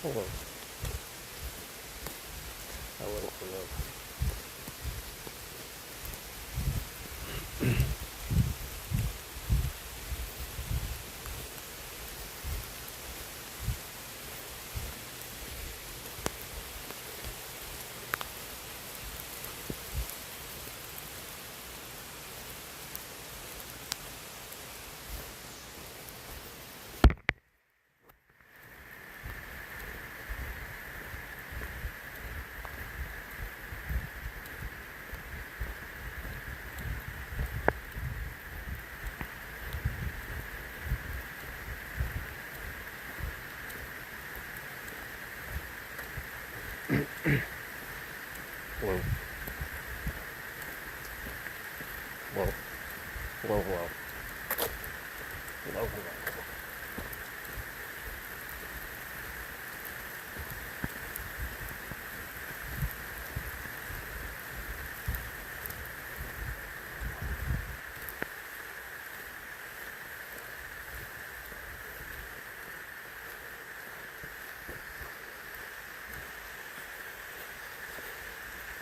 Hello. Hello, hello. Hello. Hello. Hello, hello. Hello, hello.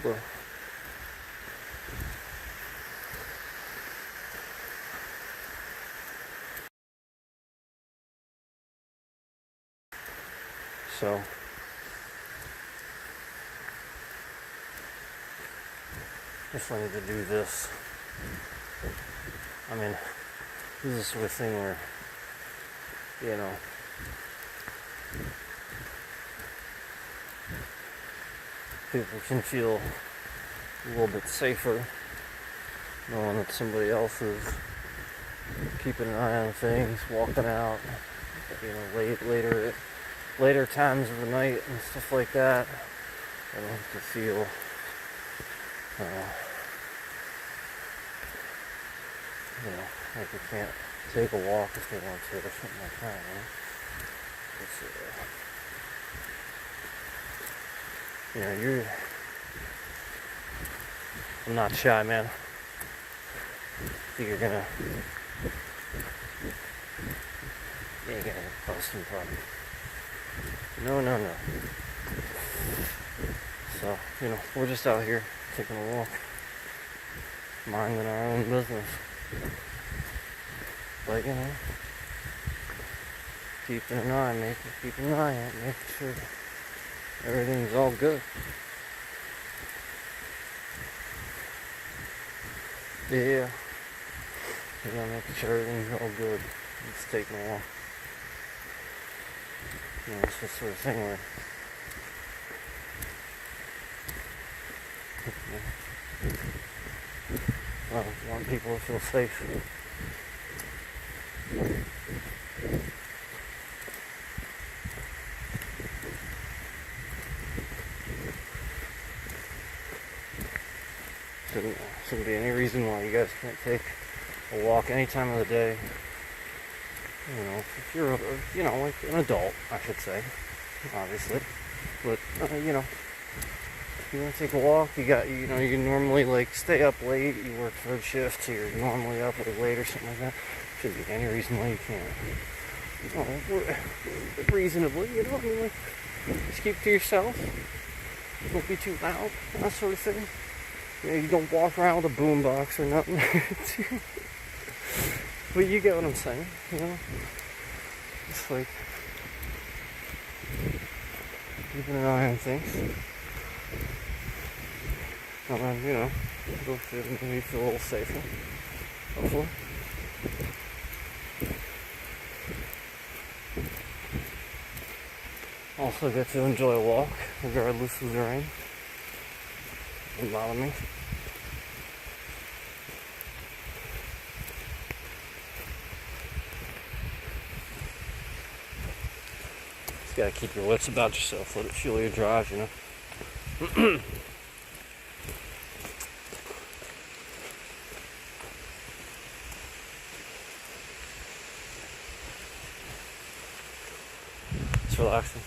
Hello. So, just wanted to do this. I mean, this is the sort of thing where, you know, people can feel a little bit safer knowing that somebody else is keeping an eye on things, walking out, you know, later times of the night and stuff like that. I don't have to feel, you know, like they can't take a walk if they want to or something like that, you know? I'm not shy, man. I think you ain't gonna cause some problem. No. So, you know, we're just out here taking a walk, minding our own business. But, you know, keeping an eye out, making sure everything's all good. Yeah. You know, making sure everything's all good. It's taking a walk. You know, it's this sort of thing where I want people to feel safe. Shouldn't be any reason why you guys can't take a walk any time of the day. You know, if you're, you know, like an adult, I should say, obviously. But, you know, you want to take a walk, you normally, like, stay up late, you work third shift, so you're normally up late or something like that. Shouldn't be any reason why you can't. You know, reasonably, you know, I mean, like, just keep to yourself. Don't be too loud, that sort of thing. You know, you don't walk around with a boombox or nothing. But you get what I'm saying, you know? It's like keeping an eye on things. And then, you know, maybe feel a little safer. Hopefully. Also get to enjoy a walk, regardless of the rain. Doesn't bother me. Just gotta keep your wits about yourself, let it fuel your drive, you know. It's relaxing.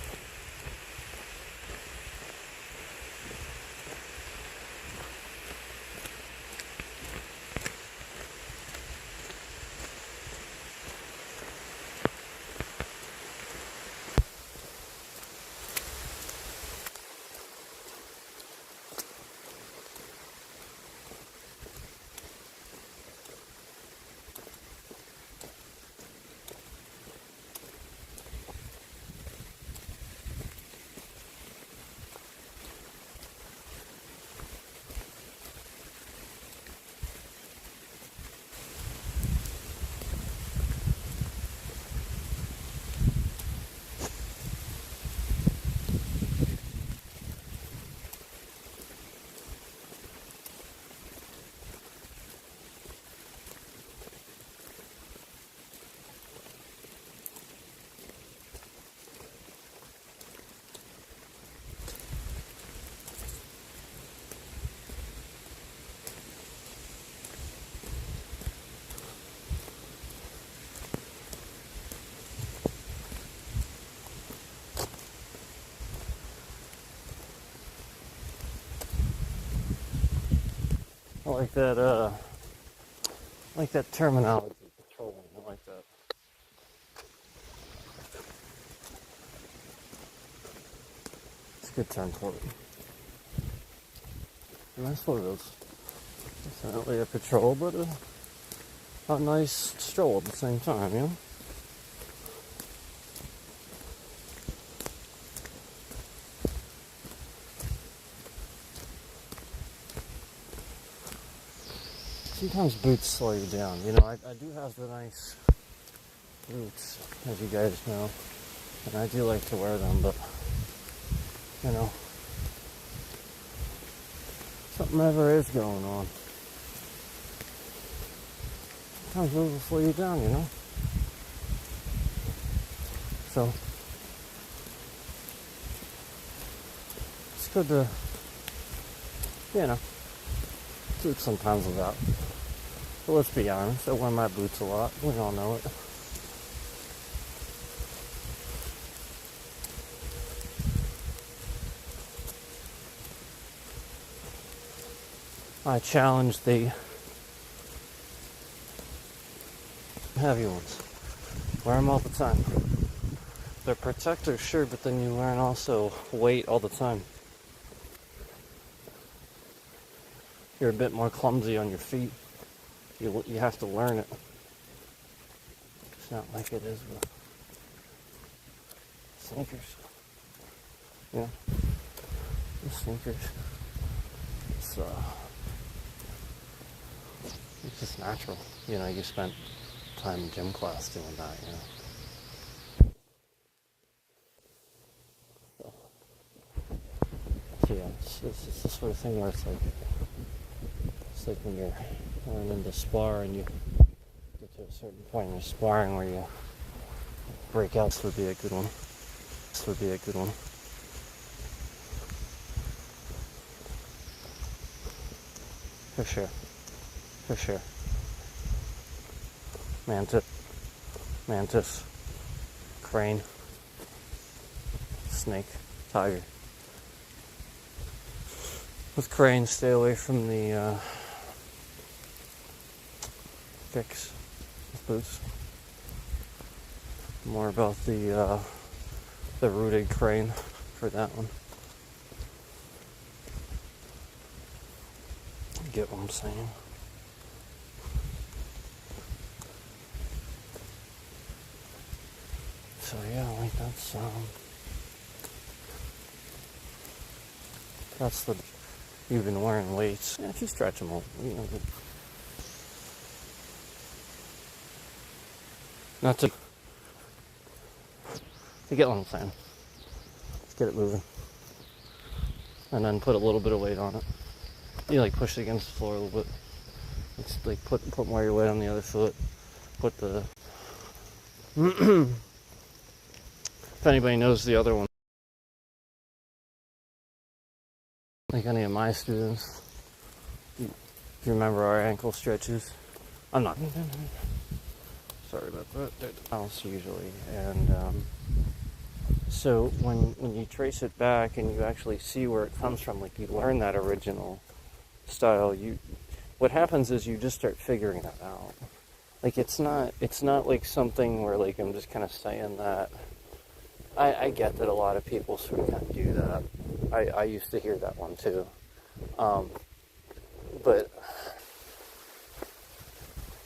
I like that terminology, patrolling. I like that. It's a good term for it. And that's what it is. It's not really a patrol, but a nice stroll at the same time, you know? Sometimes boots slow you down. You know, I do have the nice boots, as you guys know, and I do like to wear them, but, you know, something ever is going on. Sometimes those will slow you down, you know? So, it's good to, you know, do it sometimes without. But let's be honest, I wear my boots a lot. We all know it. I challenge the heavy ones. Wear them all the time. They're protectors, sure, but then you learn also weight all the time. You're a bit more clumsy on your feet. You have to learn it. It's not like it is with sneakers. Yeah, with sneakers. It's just natural. You know, you spent time in gym class doing that, you know. So yeah, it's the sort of thing where it's like when you're learning to spar and you get to a certain point in your sparring where you breakouts would be a good one. This would be a good one. For sure. For sure. Mantis, crane, snake, tiger. With cranes, stay away from the fix with boots. More about the rooted crane for that one. You get what I'm saying? So yeah, like that's the. You've been wearing weights. Yeah, if you stretch them, you know. Not to get what I'm saying. Let's get it moving, and then put a little bit of weight on it. You like push it against the floor a little bit. It's like put more of your weight on the other foot. Put the. If anybody knows the other one. Like any of my students, if you remember our ankle stretches, I'm not. Sorry about that. Else usually, and so when you trace it back and you actually see where it comes from, like you learn that original style, what happens is you just start figuring that out. Like it's not like something where like I'm just kind of saying that. I get that a lot of people sort of kind of do that. I used to hear that one too. But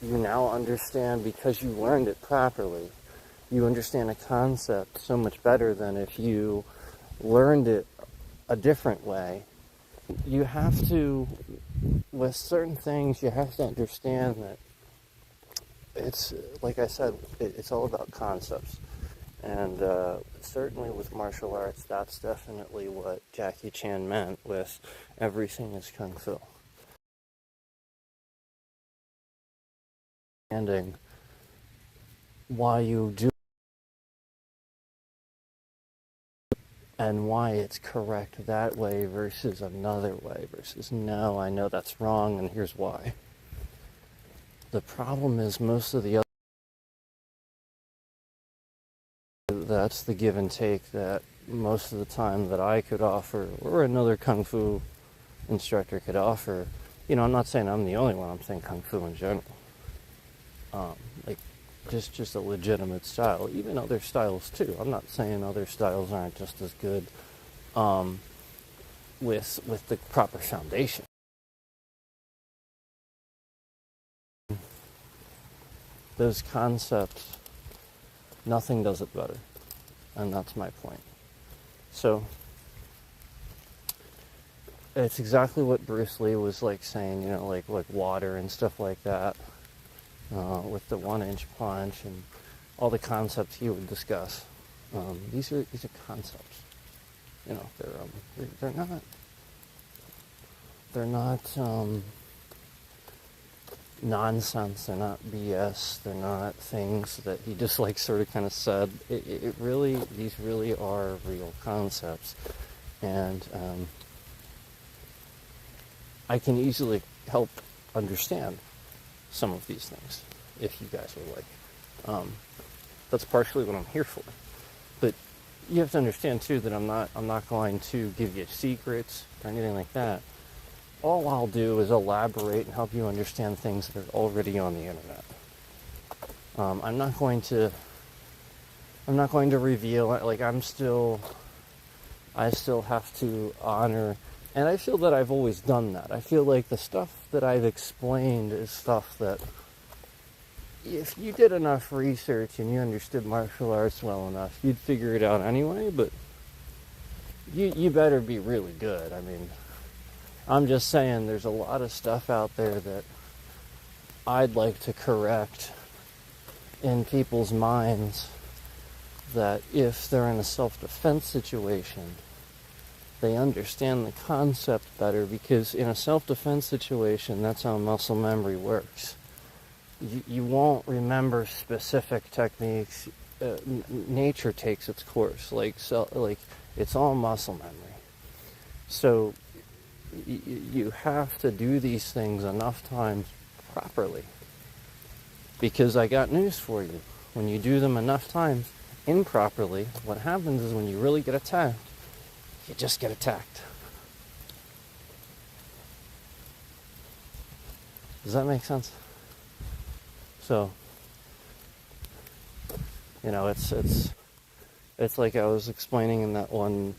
you now understand because you learned it properly. You understand a concept so much better than if you learned it a different way. You have to, with certain things, you have to understand that it's, like I said, it's all about concepts. And certainly with martial arts, that's definitely what Jackie Chan meant with everything is Kung Fu. Understanding why you do and why it's correct that way versus another way versus no, I know that's wrong and here's why. The problem is most of the other, that's the give and take that most of the time that I could offer or another Kung Fu instructor could offer I'm not saying I'm the only one, I'm saying Kung Fu in general. Like, just a legitimate style. Even other styles, too. I'm not saying other styles aren't just as good with the proper foundation. Those concepts, nothing does it better. And that's my point. So, it's exactly what Bruce Lee was like saying, like water and stuff like that, with the 1-inch punch and all the concepts he would discuss. These are concepts. They're not nonsense. They're not BS. They're not things that he just like sort of kind of said. These really are real concepts, and I can easily help understand some of these things if you guys would like. That's partially what I'm here for. But you have to understand too that I'm not going to give you secrets or anything like that. All I'll do is elaborate and help you understand things that are already on the internet. I'm not going to reveal, like I still have to honor, and I feel that I've always done that. I feel like the stuff that I've explained is stuff that if you did enough research and you understood martial arts well enough, you'd figure it out anyway, but you better be really good. I mean, I'm just saying there's a lot of stuff out there that I'd like to correct in people's minds, that if they're in a self-defense situation, they understand the concept better, because in a self-defense situation, that's how muscle memory works. You won't remember specific techniques. Nature takes its course, like it's all muscle memory. So you have to do these things enough times properly, because I got news for you. When you do them enough times improperly, what happens is when you really get attacked, you just get attacked. Does that make sense? So, it's like I was explaining in that one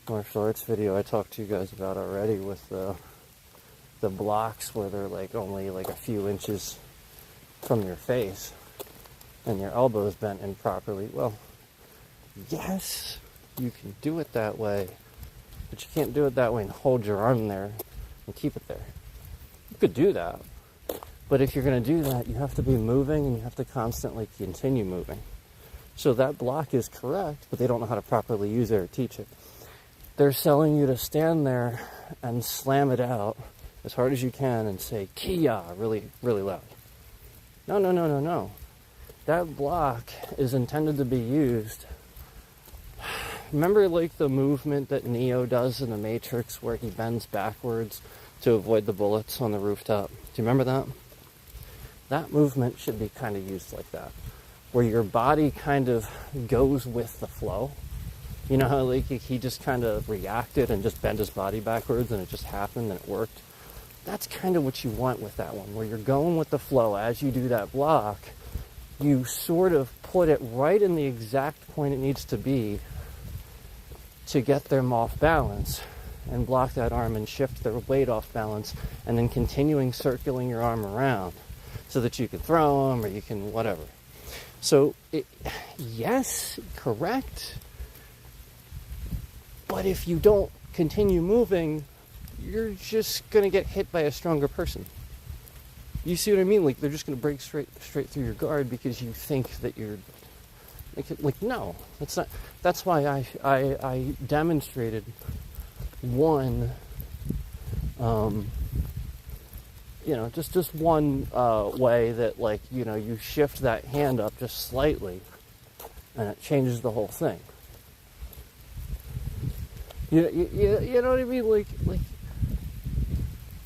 martial arts video I talked to you guys about already, with the blocks where they're like only like a few inches from your face and your elbows bent improperly. Well, yes, you can do it that way, but you can't do it that way and hold your arm there and keep it there. You could do that, but if you're going to do that, you have to be moving and you have to constantly continue moving. So that block is correct, but they don't know how to properly use it or teach it. They're selling you to stand there and slam it out as hard as you can and say, Kia, really, really loud. No. That block is intended to be used. Remember like the movement that Neo does in the Matrix where he bends backwards to avoid the bullets on the rooftop? Do you remember that? That movement should be kind of used like that, where your body kind of goes with the flow. You know how like he just kind of reacted and just bent his body backwards and it just happened and it worked? That's kind of what you want with that one, where you're going with the flow. As you do that block, you sort of put it right in the exact point it needs to be to get them off balance and block that arm and shift their weight off balance, and then continuing circling your arm around so that you can throw them or you can whatever. So, yes, correct. But if you don't continue moving, you're just going to get hit by a stronger person. You see what I mean? Like, they're just going to break straight through your guard because you think that you're... Like no, that's not... That's why I demonstrated one... just one way that, like, you shift that hand up just slightly and it changes the whole thing. You know what I mean? Like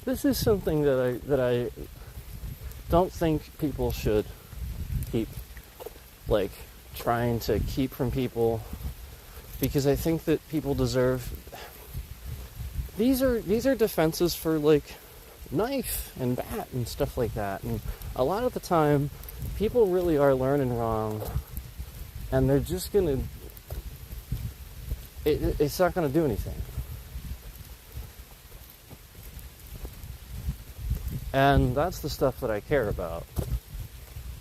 this is something that I don't think people should keep, like, trying to keep from people, because I think that people deserve... These are defenses for, like, knife and bat and stuff like that. And a lot of the time, people really are learning wrong, and they're just gonna, it's not gonna do anything. And that's the stuff that I care about.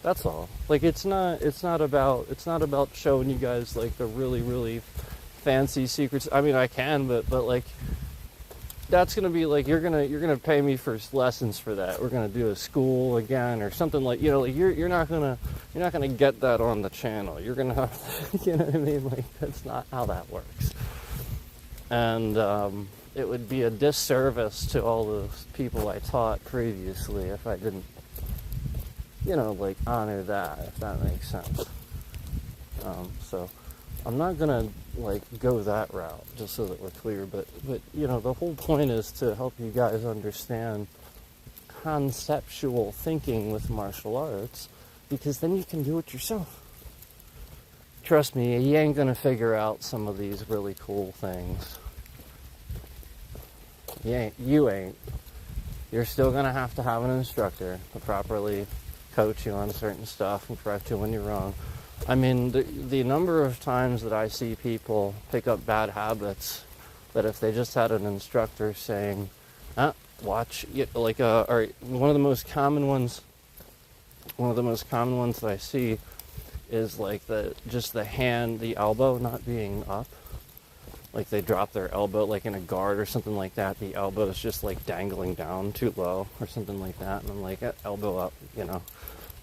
That's all. Like, it's not about showing you guys like the really, really fancy secrets. I mean, I can, but like, that's gonna be like, you're gonna pay me for lessons for that. We're gonna do a school again or something, like, you know, like you're not gonna get that on the channel. You're gonna have you know what I mean? Like, that's not how that works. And it would be a disservice to all the people I taught previously if I didn't, you know, like, honor that, if that makes sense. So I'm not gonna like go that route, just so that we're clear, but you know, the whole point is to help you guys understand conceptual thinking with martial arts, because then you can do it yourself. Trust me, you ain't gonna figure out some of these really cool things. You ain't. You're still gonna have to have an instructor to properly coach you on certain stuff and correct you when you're wrong. I mean, the number of times that I see people pick up bad habits, that if they just had an instructor saying, watch, like, or one of the most common ones that I see is like the elbow not being up. Like, they drop their elbow, like in a guard or something like that. The elbow is just like dangling down too low or something like that. And I'm like, elbow up, you know.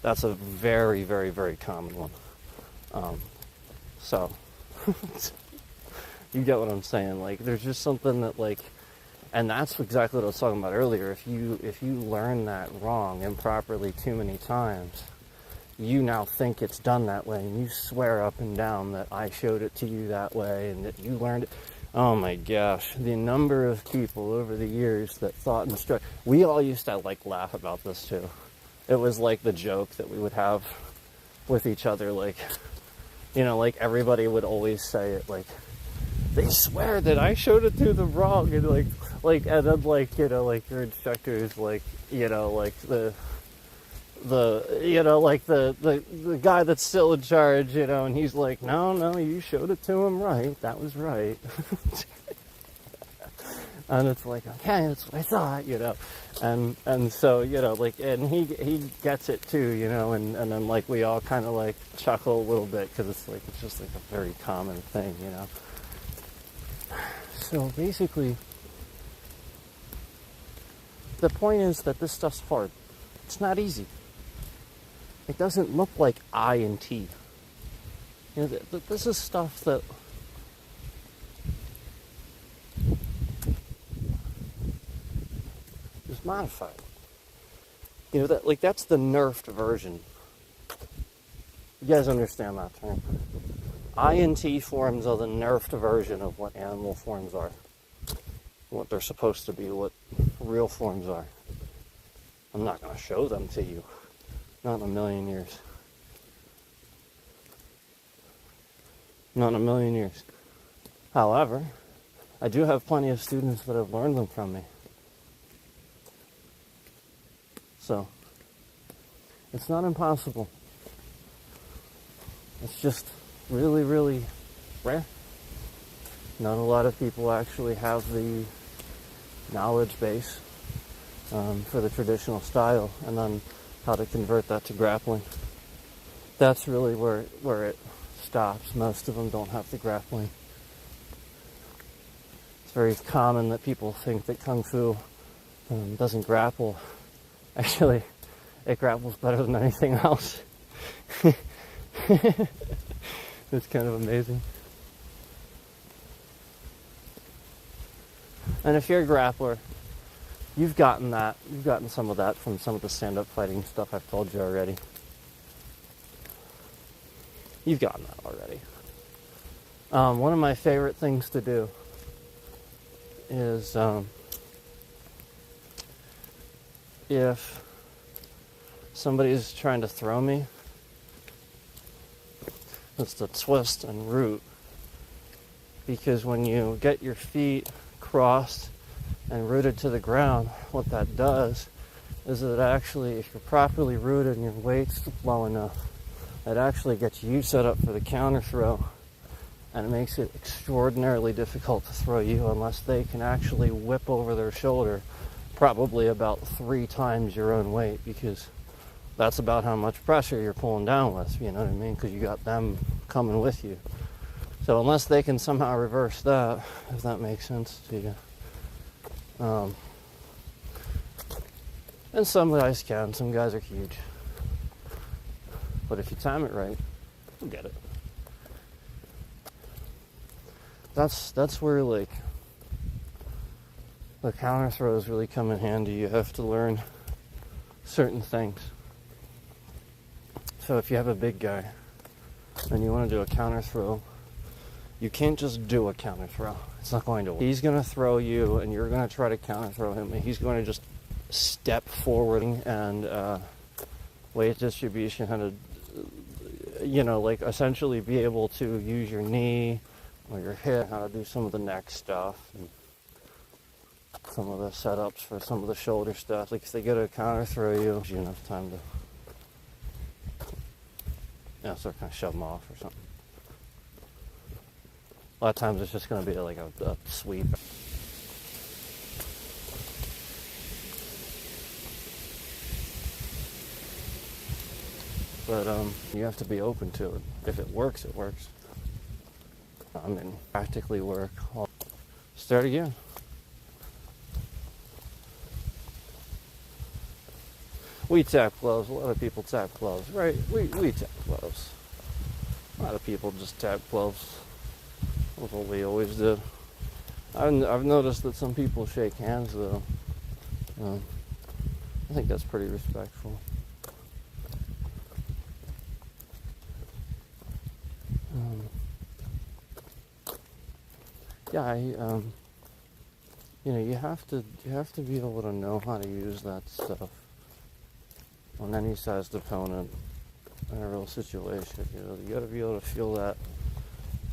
That's a very, very, very common one. So, you get what I'm saying. Like, there's just something that, like, and that's exactly what I was talking about earlier. If you learn that wrong, improperly, too many times, you now think it's done that way, and you swear up and down that I showed it to you that way and that you learned it. Oh my gosh, the number of people over the years that thought we all used to like laugh about this too. It was like the joke that we would have with each other, like, you know, like everybody would always say it, like, they swear that I showed it to them wrong, and like and then, like, you know, like your instructor is like, you know, like the you know, like the guy that's still in charge, you know, and he's like, no, you showed it to him right. That was right. And it's like, okay, that's what I thought, you know. And so, you know, like, and he gets it too, you know, and then, like, we all kind of like chuckle a little bit, because it's just like a very common thing, you know. So basically, the point is that this stuff's hard. It's not easy. It doesn't look like I and T. You know, this is stuff that is modified. You know, that, like, that's the nerfed version. You guys understand that term? I and T forms are the nerfed version of what animal forms are. What they're supposed to be, what real forms are. I'm not going to show them to you. Not in a million years. Not in a million years. However, I do have plenty of students that have learned them from me. So, it's not impossible. It's just really, really rare. Not a lot of people actually have the knowledge base for the traditional style, and then how to convert that to grappling. That's really where it stops. Most of them don't have the grappling. It's very common that people think that Kung Fu doesn't grapple. Actually, it grapples better than anything else. It's kind of amazing. And if you're a grappler, you've gotten some of that from some of the stand-up fighting stuff I've told you already. You've gotten that already. One of my favorite things to do is if somebody's trying to throw me, it's to twist and root. Because when you get your feet crossed and rooted to the ground, what that does is that actually, if you're properly rooted and your weight's low enough, it actually gets you set up for the counter throw, and it makes it extraordinarily difficult to throw you unless they can actually whip over their shoulder probably about 3 times your own weight, because that's about how much pressure you're pulling down with, you know what I mean? Because you got them coming with you. So unless they can somehow reverse that, if that makes sense to you. And some guys can, some guys are huge. But if you time it right, you'll get it. That's where like the counter throws really come in handy. You have to learn certain things. So if you have a big guy and you want to do a counter throw, you can't just do a counter throw. It's not going to work. He's going to throw you and you're going to try to counter throw him, and he's going to just step forward and weight distribution, how to, you know, like essentially be able to use your knee or your hip, how to do some of the neck stuff and some of the setups for some of the shoulder stuff. Like if they get a counter throw you, gives you enough time to, sort of kind of shove them off or something. A lot of times it's just going to be like a sweep. But you have to be open to it. If it works, it works. I mean, practically work. Start again. We tap gloves. A lot of people tap gloves, right? We tap gloves. A lot of people just tap gloves. That's what we always do. I've noticed that some people shake hands though. I think that's pretty respectful. You have to be able to know how to use that stuff on any sized opponent in a real situation. You got to be able to feel that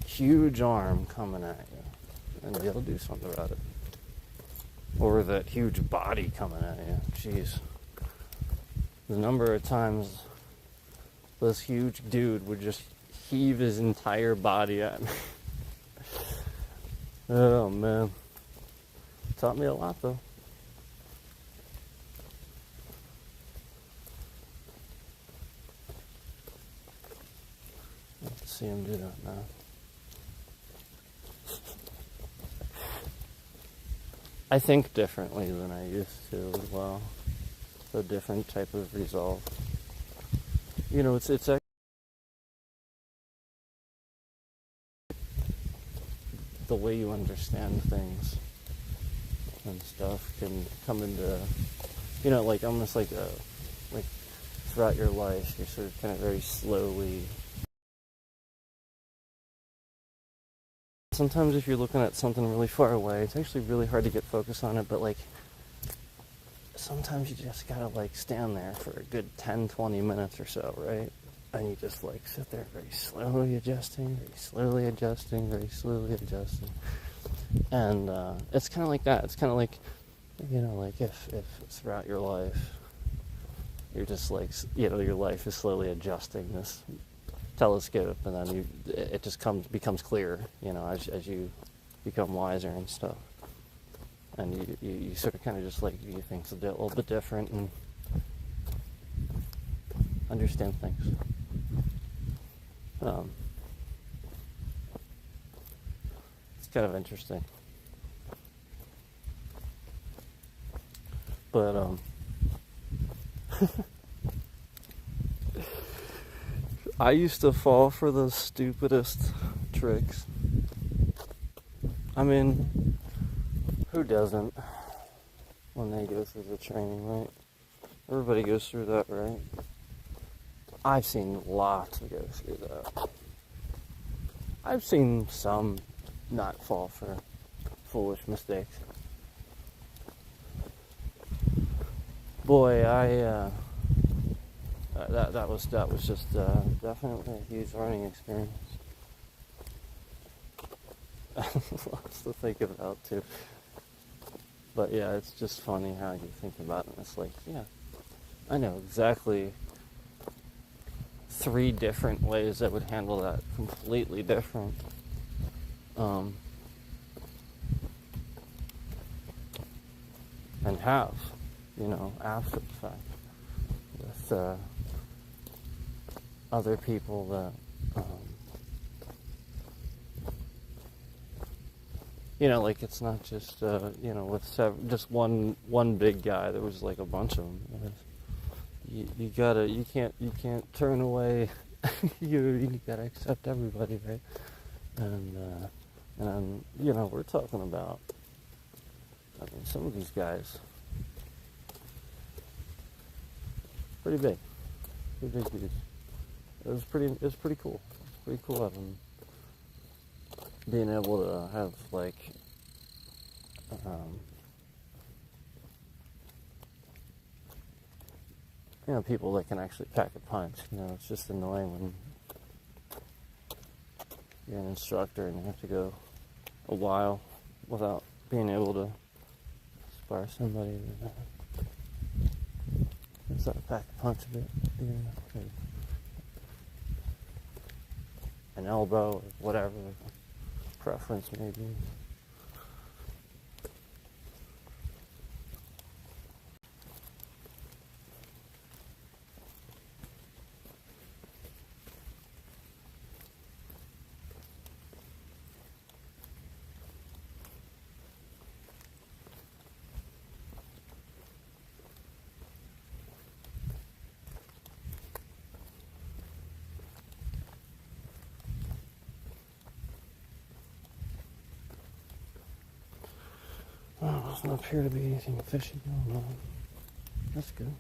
huge arm coming at you and be able to do something about it, or that huge body coming at you. Jeez, the number of times this huge dude would just heave his entire body at me. Oh man, taught me a lot though. Let's see him do that now. I think differently than I used to as well. It's a different type of resolve. It's the way you understand things and stuff can come into, like almost like throughout your life, you're sort of kind of very slowly. Sometimes if you're looking at something really far away, it's actually really hard to get focused on it, but like sometimes you just gotta stand there for a good 10-20 minutes or so, right? And you just sit there very slowly adjusting, very slowly adjusting, very slowly adjusting. And it's kind of like that. It's kind of like, if throughout your life, you're just your life is slowly adjusting this telescope, and then it just becomes clearer, as you become wiser and stuff. And you sort of kind of just view things a little bit different and understand things. It's kind of interesting. But I used to fall for the stupidest tricks. I mean, who doesn't when they go through the training, right? Everybody goes through that, right? I've seen lots go through that. I've seen some not fall for foolish mistakes. Boy, that was just definitely a huge learning experience. Lots to think about too. But yeah, it's just funny how you think about it. It's like, yeah, I know exactly 3 different ways that would handle that completely different. Um, and have, after the fact, with other people that, like it's not just, with just one big guy. There was like a bunch of them. You can't turn away. you gotta accept everybody, right? And we're talking about. I mean, some of these guys, pretty big dudes. It was pretty cool. It's pretty cool having being able to have like, um, people that can actually pack a punch. It's just annoying when you're an instructor and you have to go a while without being able to spar somebody. Sort of pack a punch a bit, an elbow or whatever preference may be. Well, it doesn't appear to be anything fishy going on. That's good.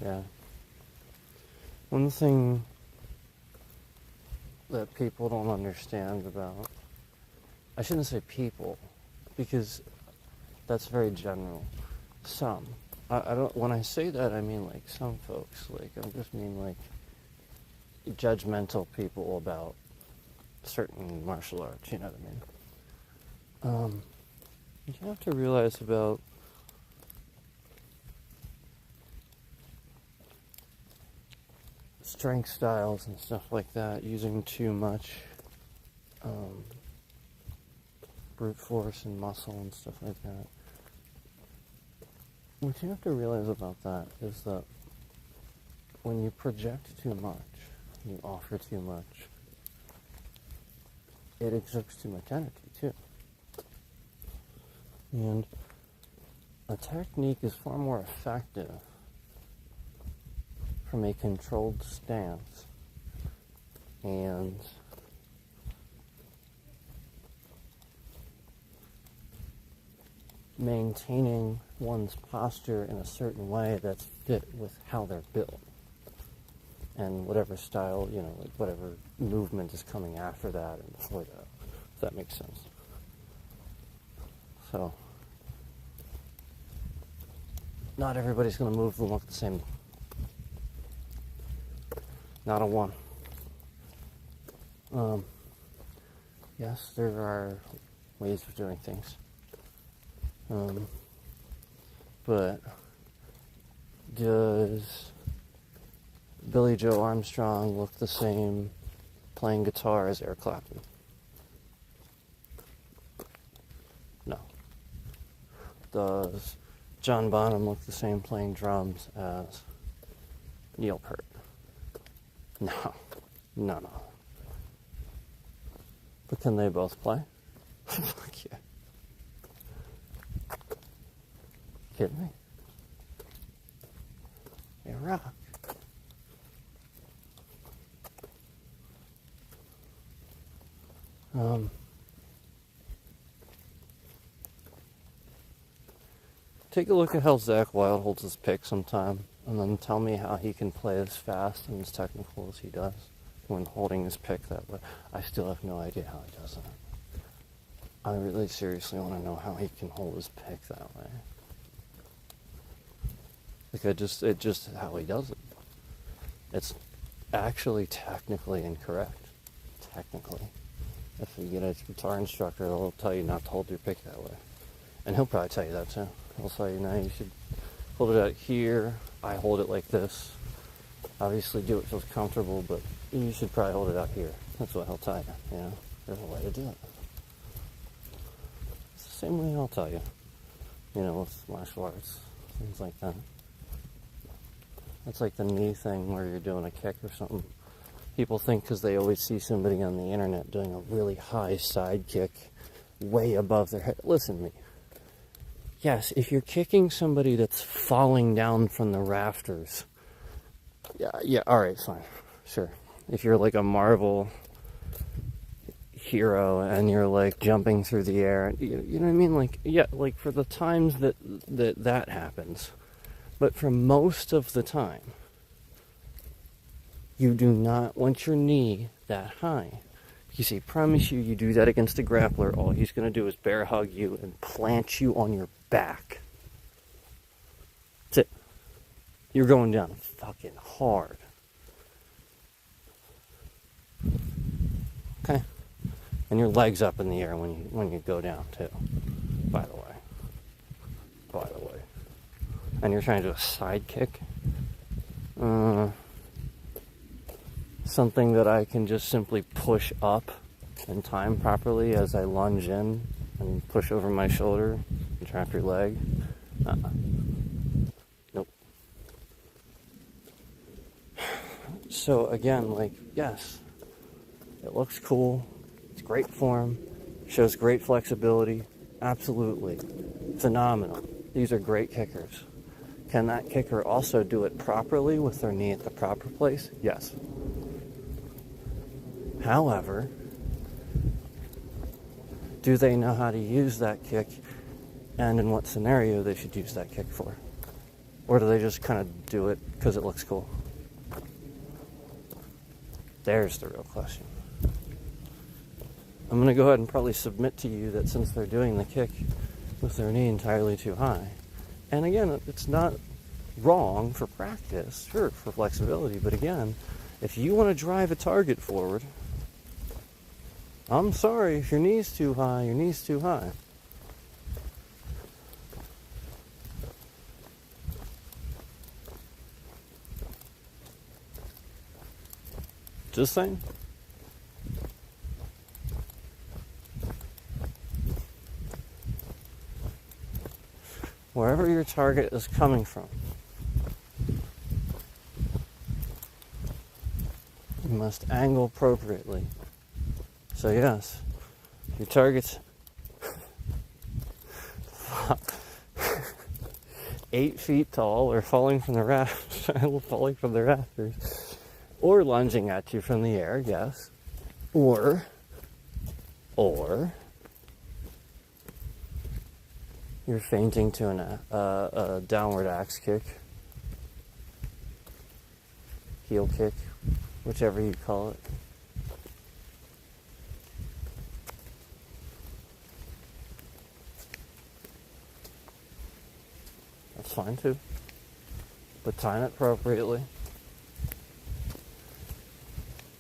Yeah. One thing that people don't understand about, I shouldn't say people, because that's very general. Some. I don't, when I say that, I mean like some folks, like I just mean like judgmental people about certain martial arts, you know what I mean? You have to realize about strength styles and stuff like that, using too much brute force and muscle and stuff like that. What you have to realize about that is that when you project too much, you offer too much, it exerts too much energy too. And a technique is far more effective from a controlled stance and maintaining one's posture in a certain way that's fit with how they're built and whatever style, like whatever movement is coming after that and before that, if that makes sense. So not everybody's going to move them look the same. Not a one. Yes, there are ways of doing things. But does Billy Joe Armstrong look the same playing guitar as Eric Clapton? No. Does John Bonham look the same playing drums as Neil Peart? No. No. But can they both play? Fuck yeah. Kidding me? They rock. Take a look at how Zach Wilde holds his pick sometime, and then tell me how he can play as fast and as technical as he does when holding his pick that way. I still have no idea how he does that. I really seriously want to know how he can hold his pick that way. Like, it just how he does it. It's actually technically incorrect. Technically. If you get a guitar instructor, they'll tell you not to hold your pick that way. And he'll probably tell you that too. He'll tell you, no, you should hold it out here. I hold it like this. Obviously do what feels comfortable, but you should probably hold it out here. That's what he'll tell you, you know? There's a way to do it. It's the same way he'll tell you, you know, with martial arts, things like that. It's like the knee thing where you're doing a kick or something. People think because they always see somebody on the internet doing a really high side kick way above their head. Listen to me. Yes, if you're kicking somebody that's falling down from the rafters, yeah, alright, fine. Sure. If you're like a Marvel hero and you're like jumping through the air, you know what I mean? Like, yeah, like for the times that happens. But for most of the time, you do not want your knee that high. Because I promise you do that against a grappler, all he's going to do is bear hug you and plant you on your back. That's it. You're going down fucking hard. Okay? And your leg's up in the air when you go down too. By the way. And you're trying to do a side kick. Something that I can just simply push up and time properly as I lunge in and push over my shoulder and trap your leg. Nope. So again, like, yes, it looks cool. It's great form. Shows great flexibility. Absolutely. Phenomenal. These are great kickers. Can that kicker also do it properly with their knee at the proper place? Yes. However, do they know how to use that kick and in what scenario they should use that kick for? Or do they just kind of do it because it looks cool? There's the real question. I'm going to go ahead and probably submit to you that since they're doing the kick with their knee entirely too high, and again, it's not wrong for practice, sure, for flexibility, but again, if you want to drive a target forward, I'm sorry, if your knee's too high, your knee's too high. Just saying. Wherever your target is coming from, you must angle appropriately. So yes, your target's 8 feet tall or falling from the rafters, or lunging at you from the air, yes, or you're feinting to a downward axe kick, heel kick, whichever you call it. That's fine too. But time it appropriately.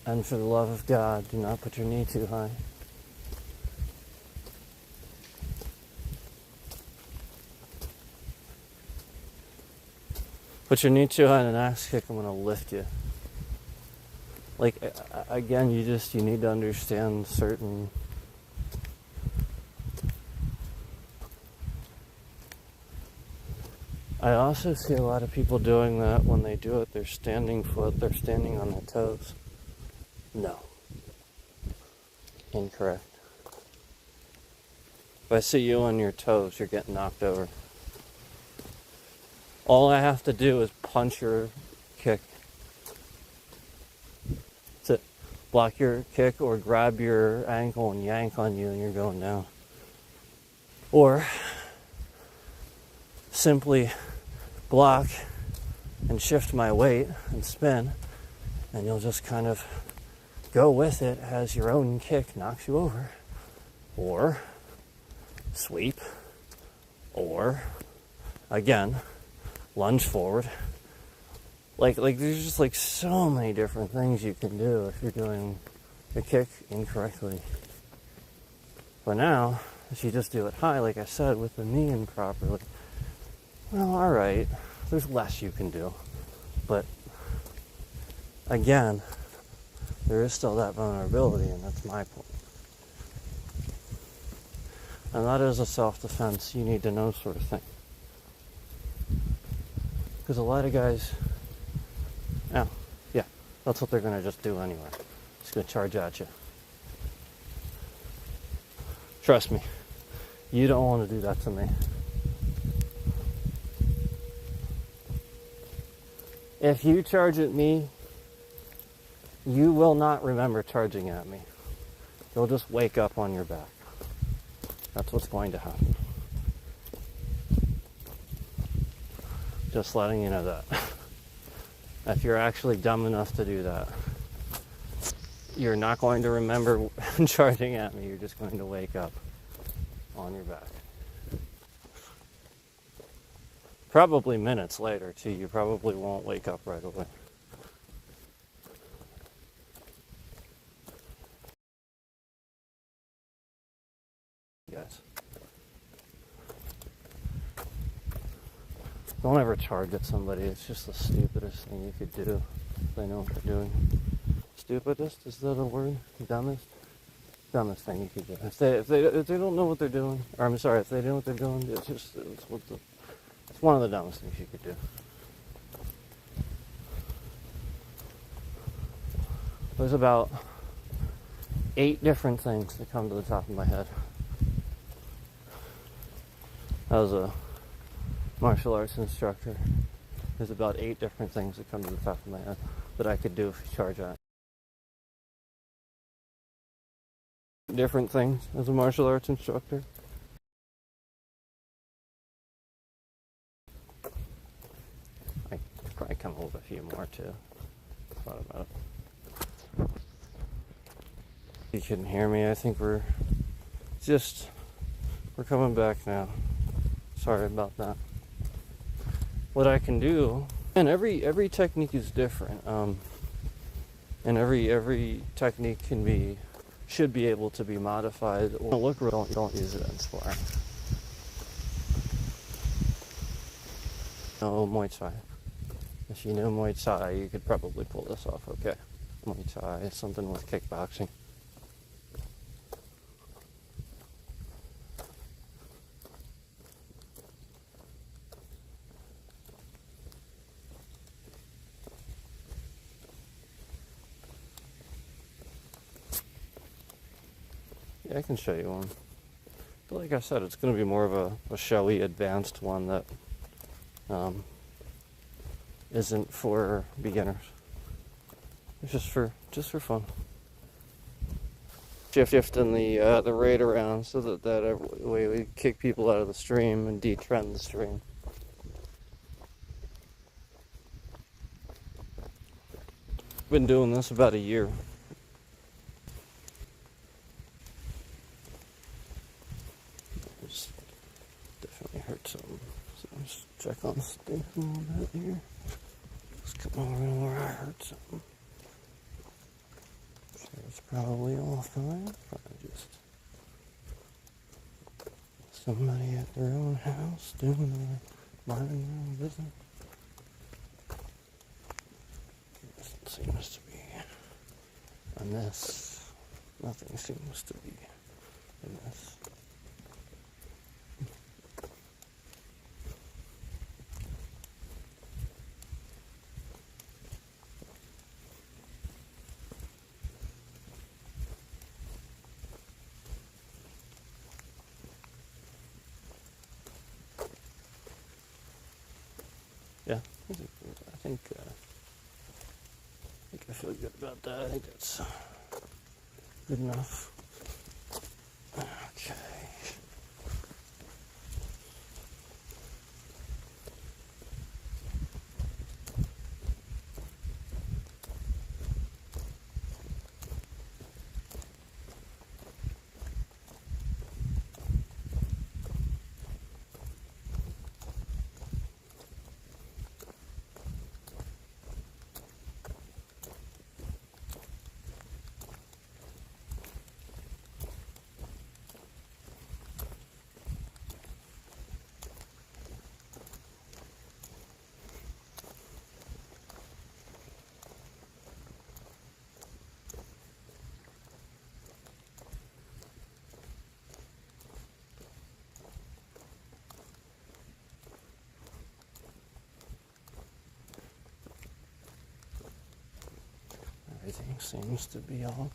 And for the love of God, do not put your knee too high. Put your knee too high in an axe kick, I'm going to lift you. Like, again, you need to understand certain... I also see a lot of people doing that when they do it. They're standing on their toes. No. Incorrect. If I see you on your toes, you're getting knocked over. All I have to do is punch your kick. That's it. Block your kick or grab your ankle and yank on you and you're going down. Or simply block and shift my weight and spin, and you'll just kind of go with it as your own kick knocks you over. Or sweep, or again, lunge forward. Like there's just like so many different things you can do if you're doing the kick incorrectly. But now, if you just do it high, like I said, with the knee in properly, well, alright, there's less you can do. But again, there is still that vulnerability, and that's my point. And that is a self-defense, you need to know sort of thing. Because a lot of guys, yeah, that's what they're going to just do anyway. Just going to charge at you. Trust me, you don't want to do that to me. If you charge at me, you will not remember charging at me. You'll just wake up on your back. That's what's going to happen. Just letting you know that. If you're actually dumb enough to do that, you're not going to remember charging at me. You're just going to wake up on your back. Probably minutes later, too. You probably won't wake up right away. Guys, don't ever charge at somebody. It's just the stupidest thing you could do if they know what they're doing. Stupidest? Is that a word? Dumbest? Dumbest thing you could do. If they don't know what they're doing, or I'm sorry, if they know what they're doing, it's one of the dumbest things you could do. There's about 8 different things that come to the top of my head. I was a martial arts instructor. There's about 8 different things that come to the top of my head that I could do if you charge at. Different things as a martial arts instructor. I could probably come up with a few more too. Thought about it. You couldn't hear me. I think we're coming back now. Sorry about that. What I can do, and every technique is different, and every technique should be able to be modified. Or look, don't use it in sparring. No, Muay Thai. If you know Muay Thai, you could probably pull this off. Okay, Muay Thai is something with kickboxing. Yeah, I can show you one. But like I said, it's going to be more of a showy, advanced one that isn't for beginners. It's just for fun. Shifting the rate around so that way we kick people out of the stream and detrend the stream. Been doing this about a year. Definitely hurt something. So let's check on the stick a little bit here. Let's come over where I hurt something. So it's probably all fine. Probably just somebody at their own house doing minding their own business. Doesn't seems to be on this. Nothing seems to be in this. Yeah, I think I feel good about that. I think that's good enough. Okay. everything seems to be on.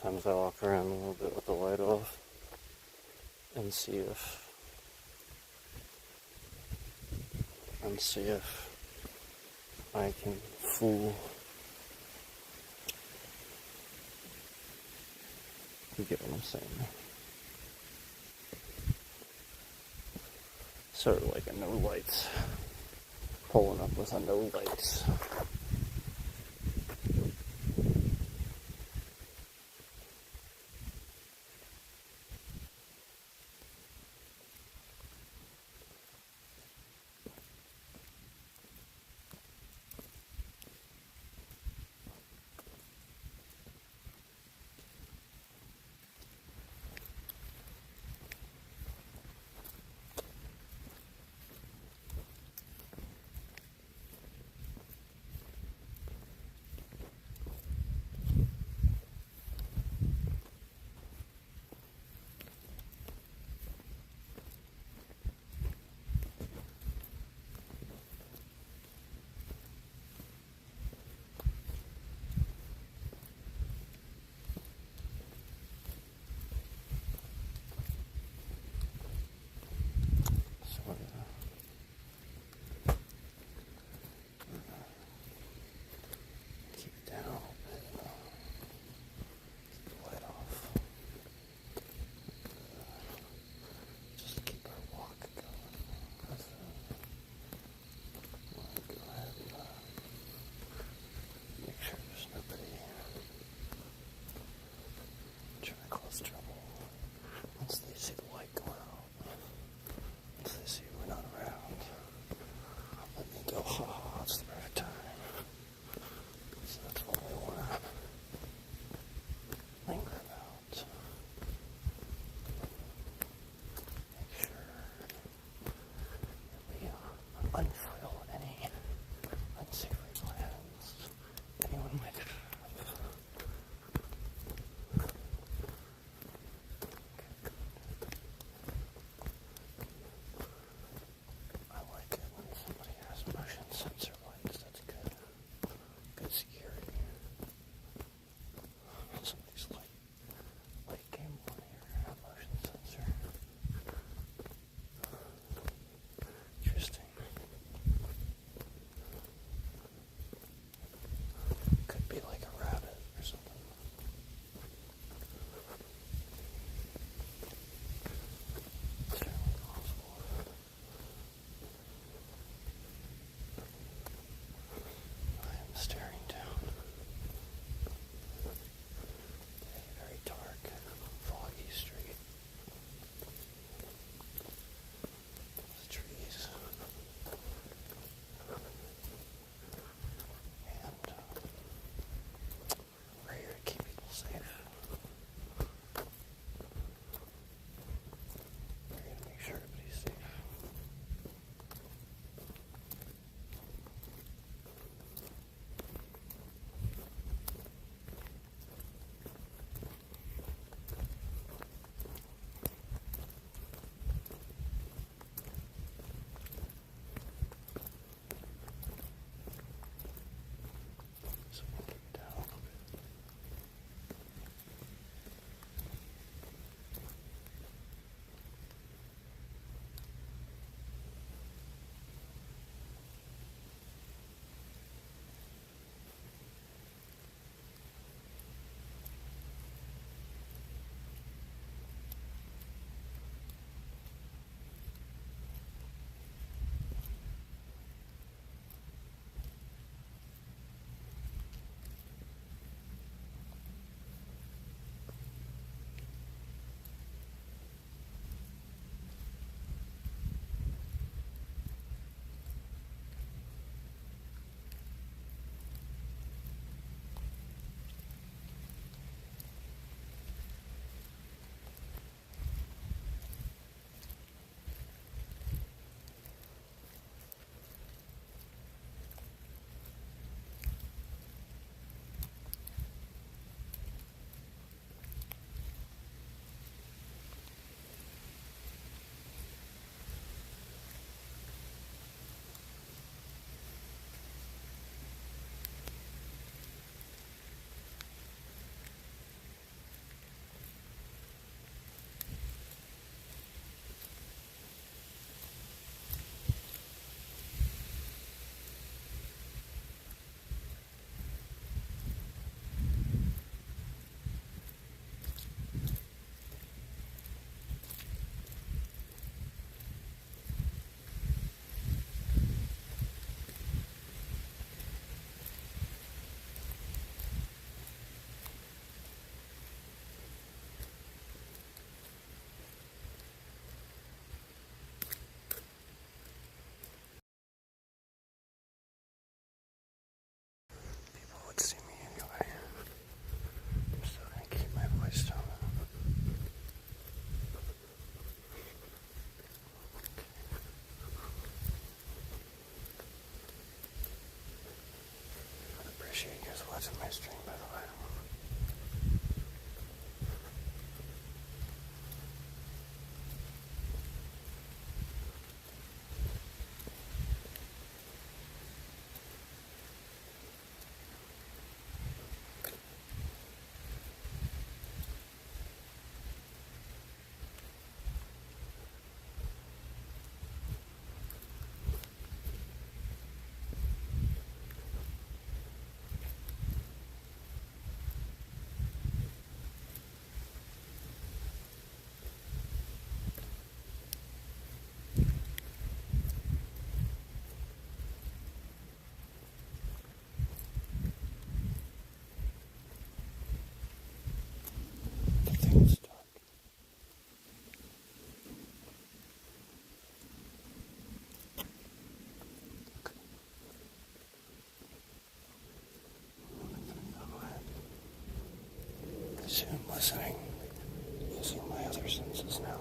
Sometimes I walk around a little bit with the light off and see if I can fool. You get what I'm saying? Sort of like a no lights. Pulling up with a no lights. watching my stream, by the way. The thing's dark. See, I'm listening using my other senses now.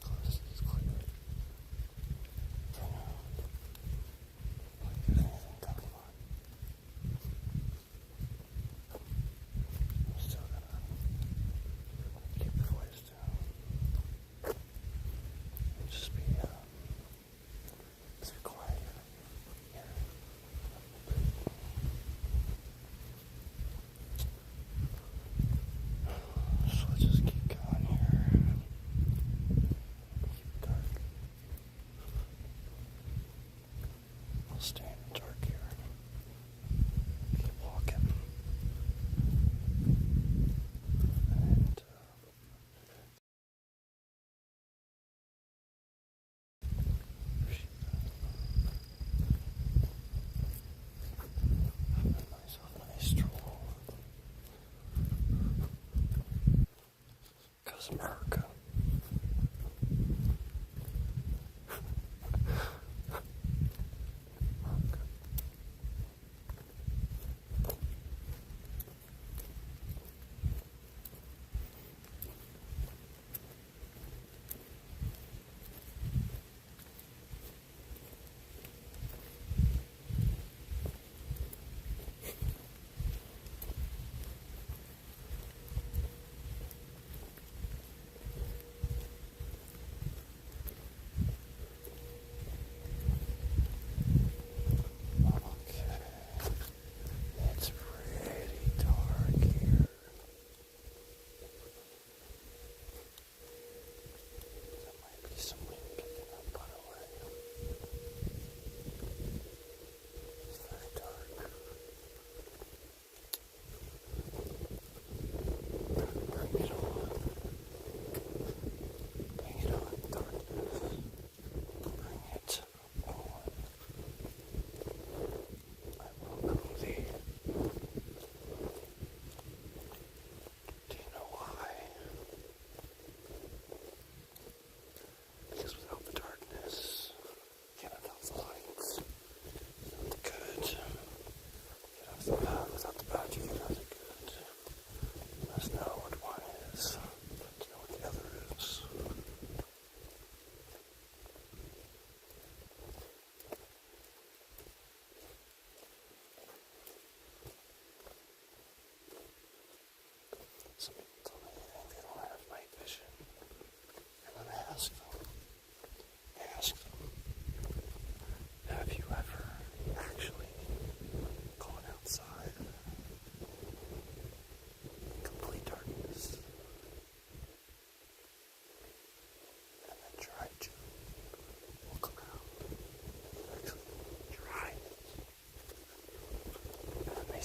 Close is clear. For now. Like if anything comes on. I'm still gonna keep the voice down. And just be quiet here. So let's just keep going here. Keep it dark. I'll stay in the dark here. Keep walking. And having myself a nice stroll. 'Cause America.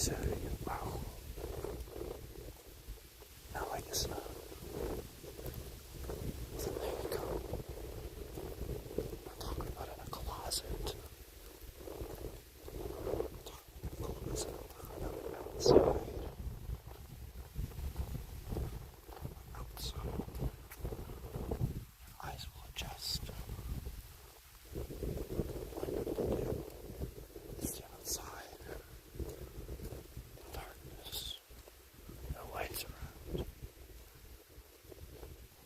say, wow, no, I guess not. So there you go. We're talking about in a closet. Outside. Outside. Eyes will adjust. What you do is stand outside in darkness. No lights around.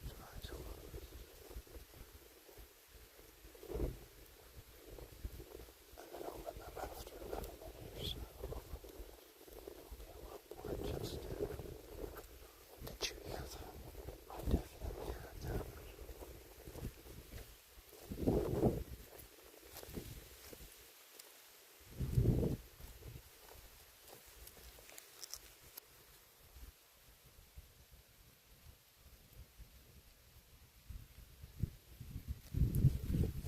Your eyes closed. And then open them after about a minute or so. You'll be a lot more adjusted. Did you hear them? I definitely heard them.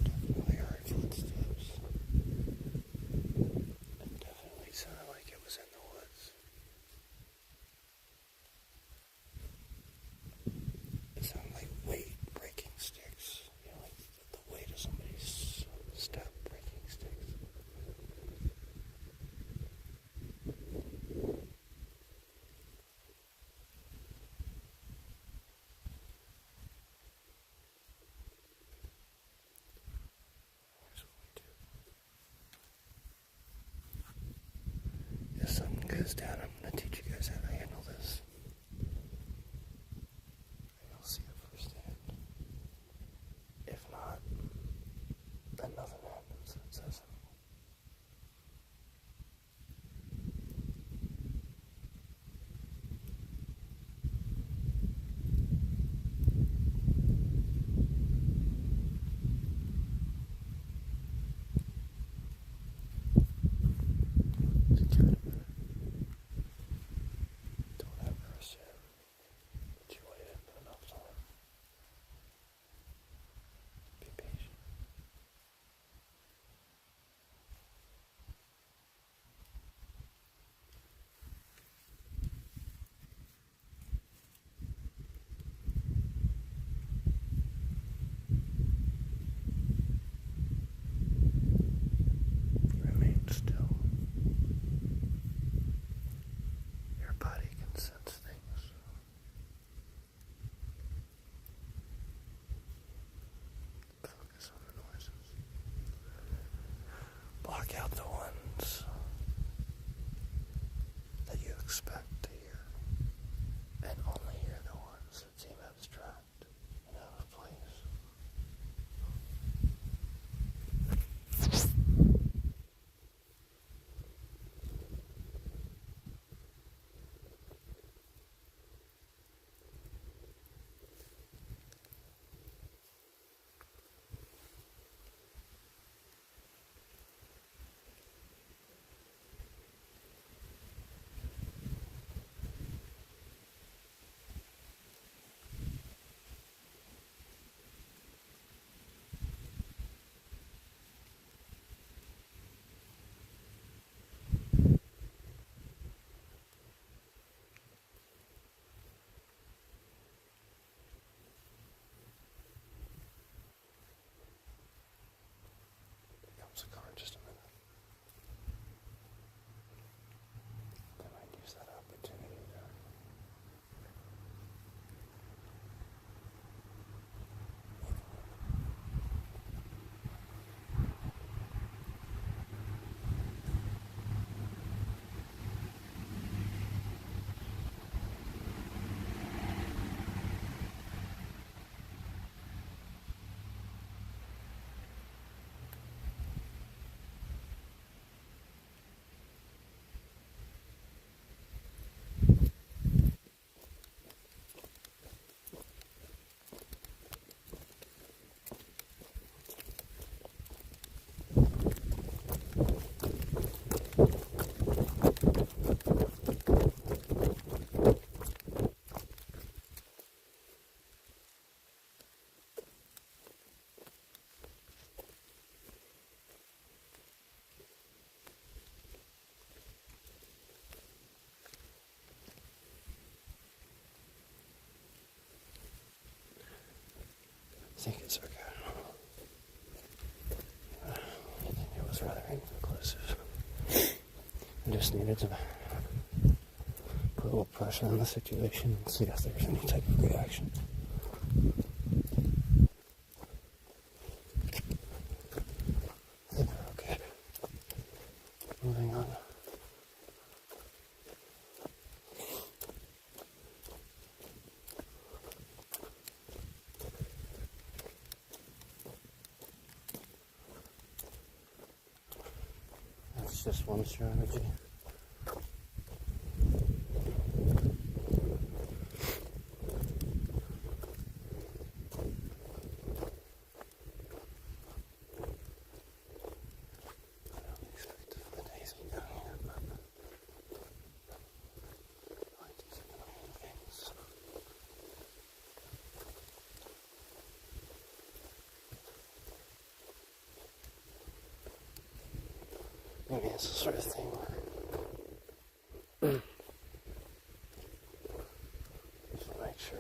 Definitely heard footsteps. It definitely sounded like it was in the woods. It sounded like weight breaking sticks. You know, like the weight of somebody's step breaking sticks. Here's what we do. If something goes down, I'm going to teach you guys how to handle this. And you'll see it firsthand. If not, then nothing happens. It says think it's okay. I think it was rather inconclusive. I just needed to put a little pressure on the situation and see if there's any type of reaction. I think we're okay. Moving on. That's just one strategy. Maybe it's the sort of thing where just make sure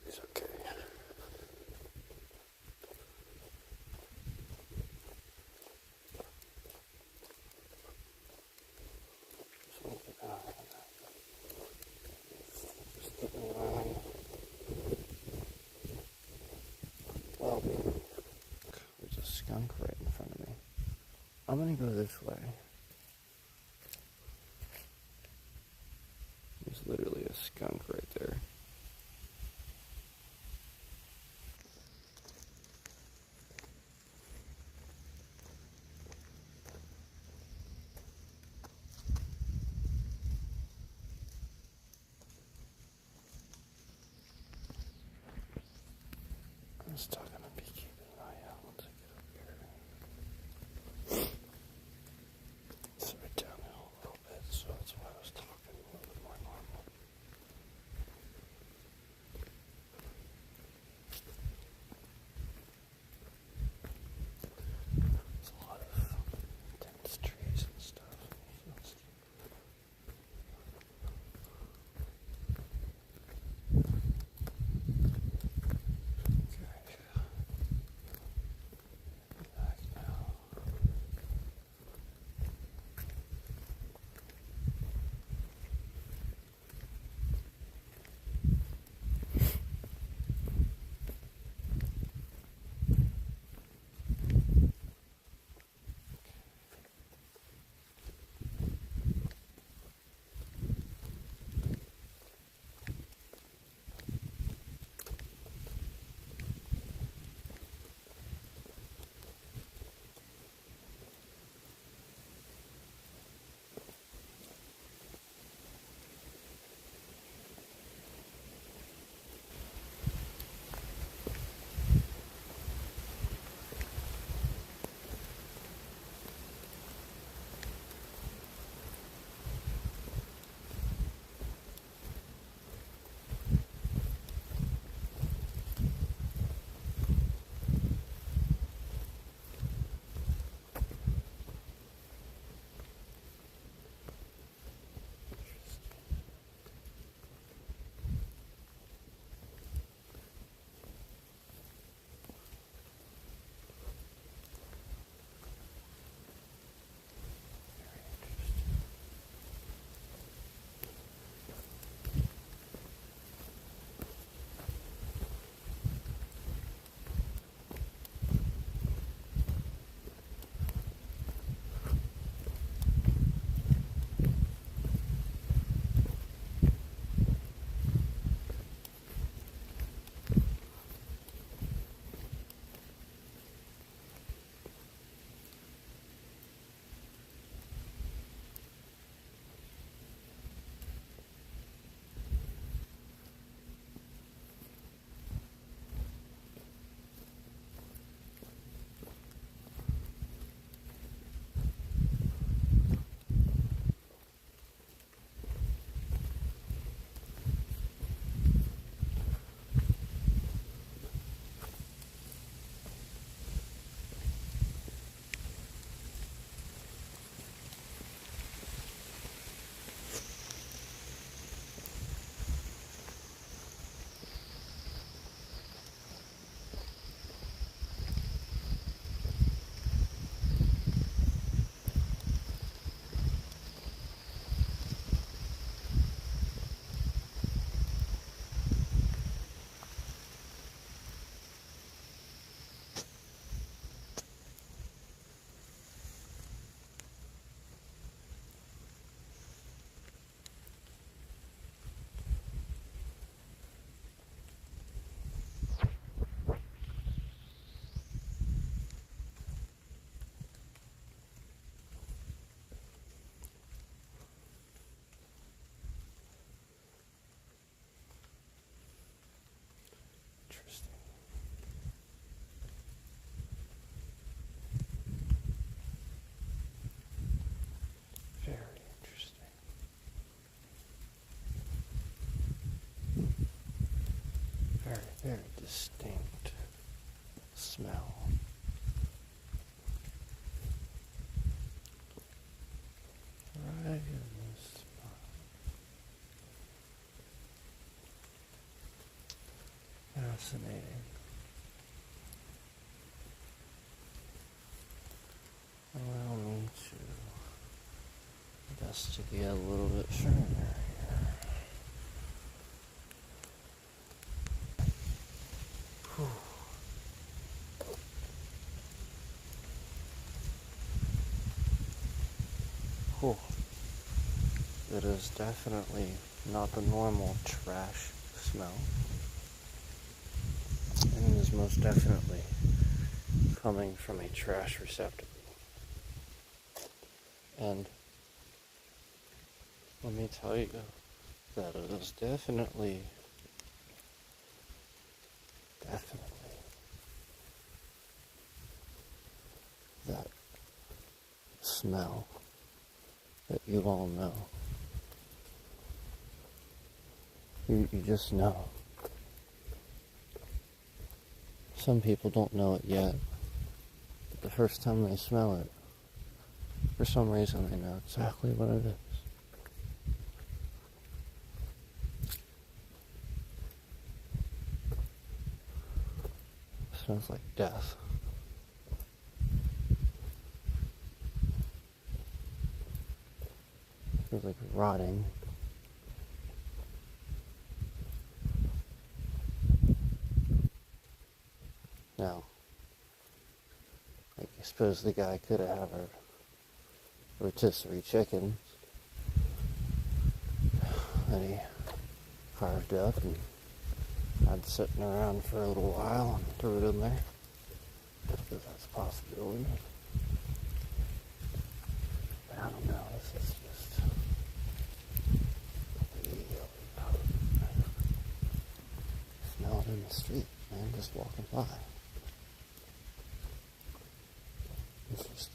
it's okay. Just want to keep an eye on that. Just keep an eye on well-being. There's a skunk right in front of me. I'm gonna go this way. There's literally a skunk right there. I'm still gonna be keeping an eye out once I get up here. It's right downhill a little bit, so that's why I was talking a little bit more normal. There's a lot of dense trees and stuff. Okay. very distinct smell. Right in this spot. Fascinating. Allow me to investigate a little bit further here. Whew. Whew. It is definitely not the normal trash smell. And it is most definitely coming from a trash receptacle. And let me tell you that it is definitely that smell that you all know. You just know. Some people don't know it yet, but the first time they smell it, for some reason they know exactly what it is. It smells like death. It smells like rotting. Now, I suppose the guy could have had a rotisserie chicken that he carved up and had sitting around for a little while and threw it in there, because that's a possibility. But I don't know, this is just smell it in the street, man, just walking by. Interesting.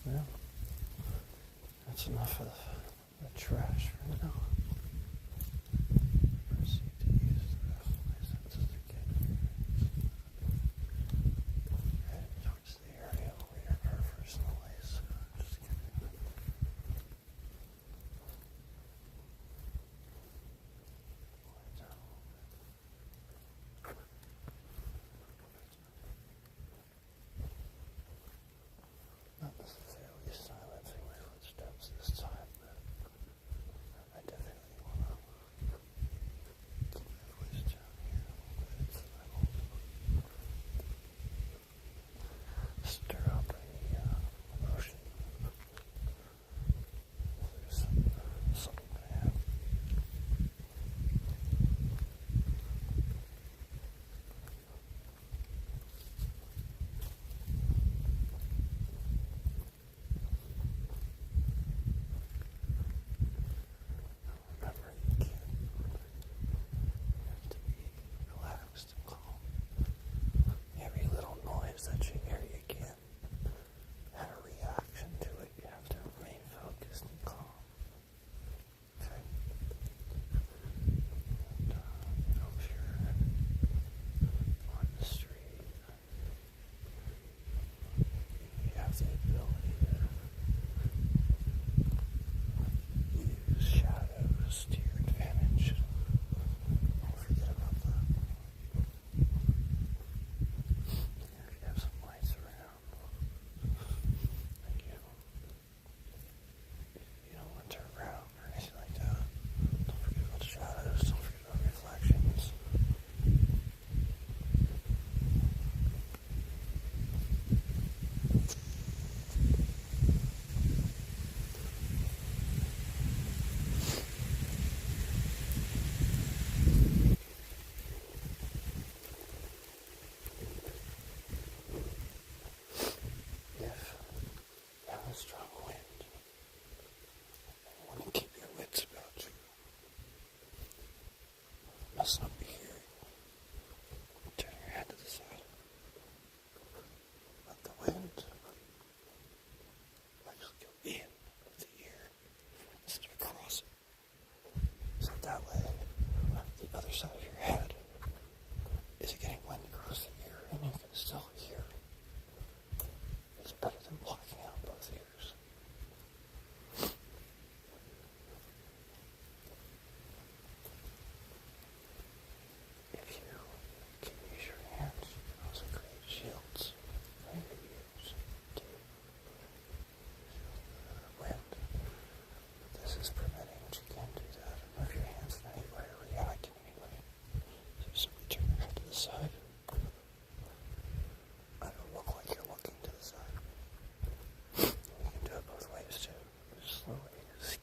Well, that's enough of the trash for now. Proceed to use the rest of my senses again. Heading towards the area where your car first noise. Just kidding. Not necessarily silencing my footsteps this time, but I definitely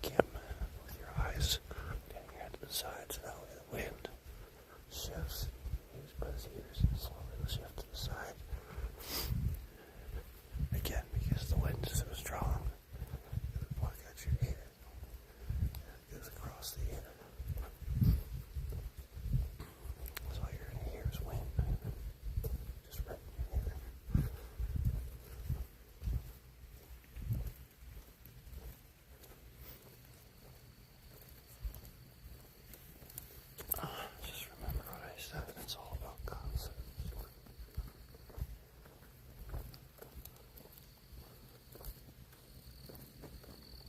skim with your eyes, getting your head to the side so that way the wind shifts. Use both ears and slowly will shift to the side. Again, because the wind is so strong, it would block out your ear. It goes across the ear. So all you're going to hear is wind. Just right in your ear. Just remember what I said. It's all about concepts.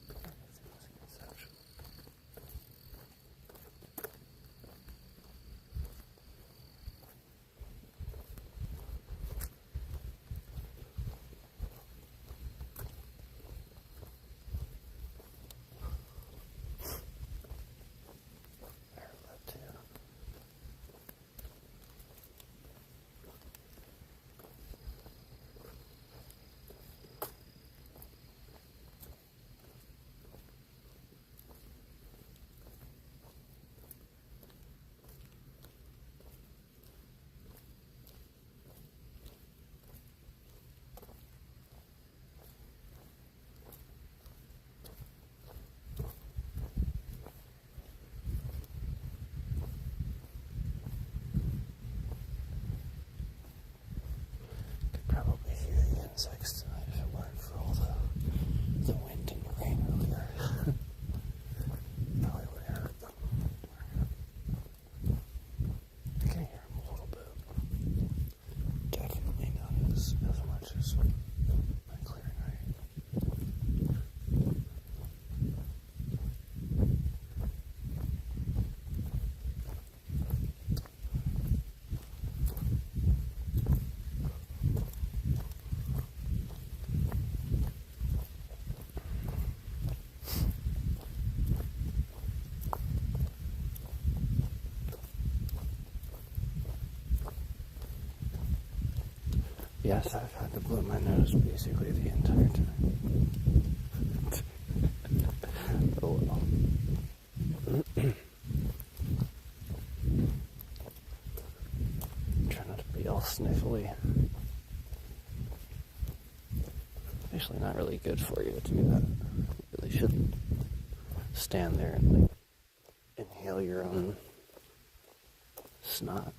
Everything is conceptual. I heard that too. Could probably hear the insects tonight if it weren't for all the wind and rain earlier. Probably would have heard them. I can hear them a little bit. Definitely not as much as my clear night. Yes, I've had to blow my nose basically the entire time. Oh well. Try not to be all sniffly. Actually, not really good for you to do that. You really shouldn't stand there and like inhale your own snot.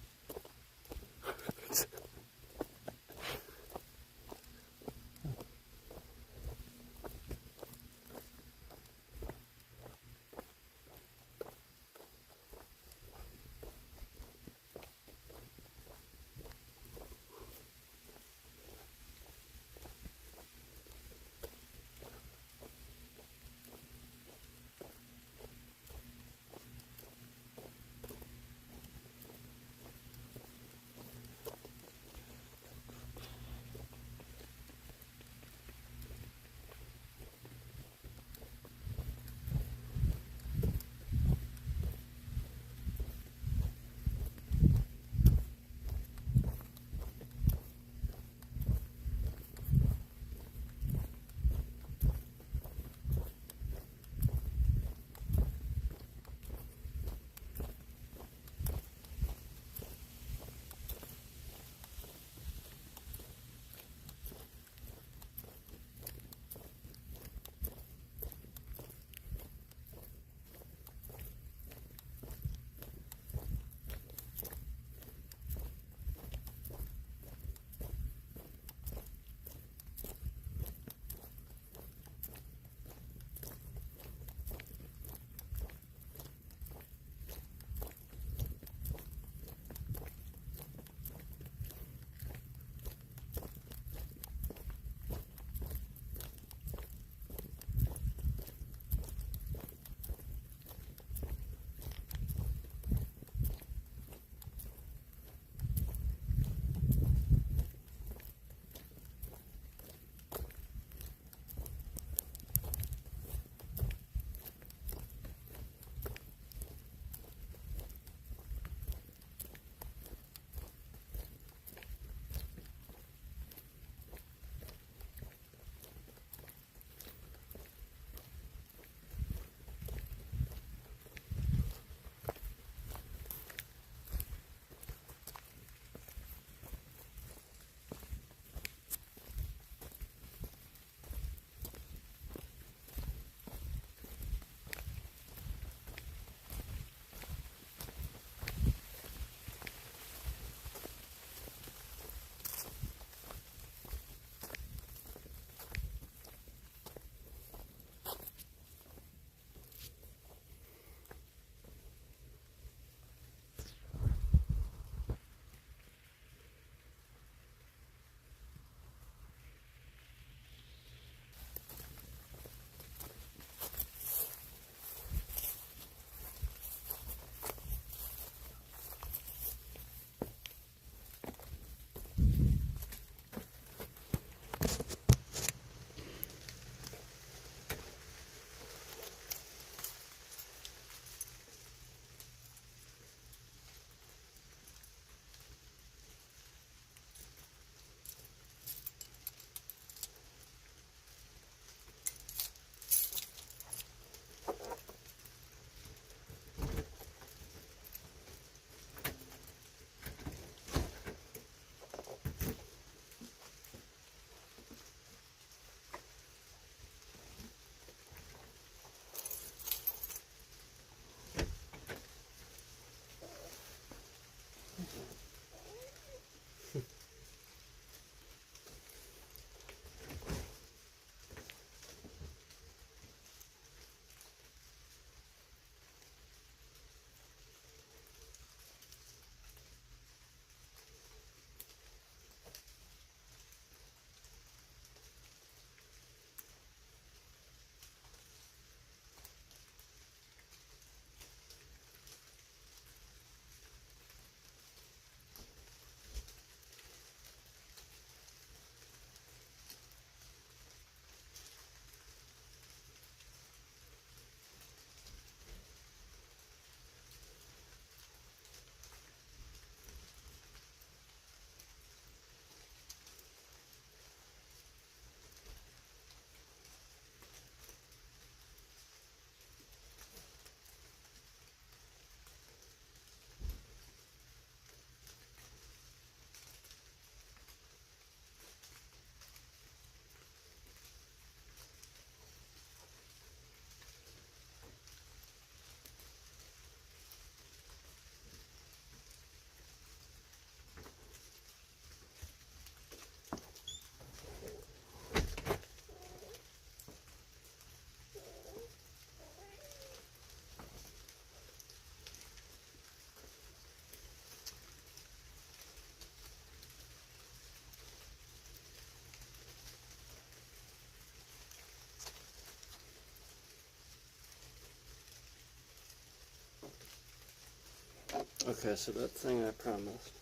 Okay, so that thing I promised.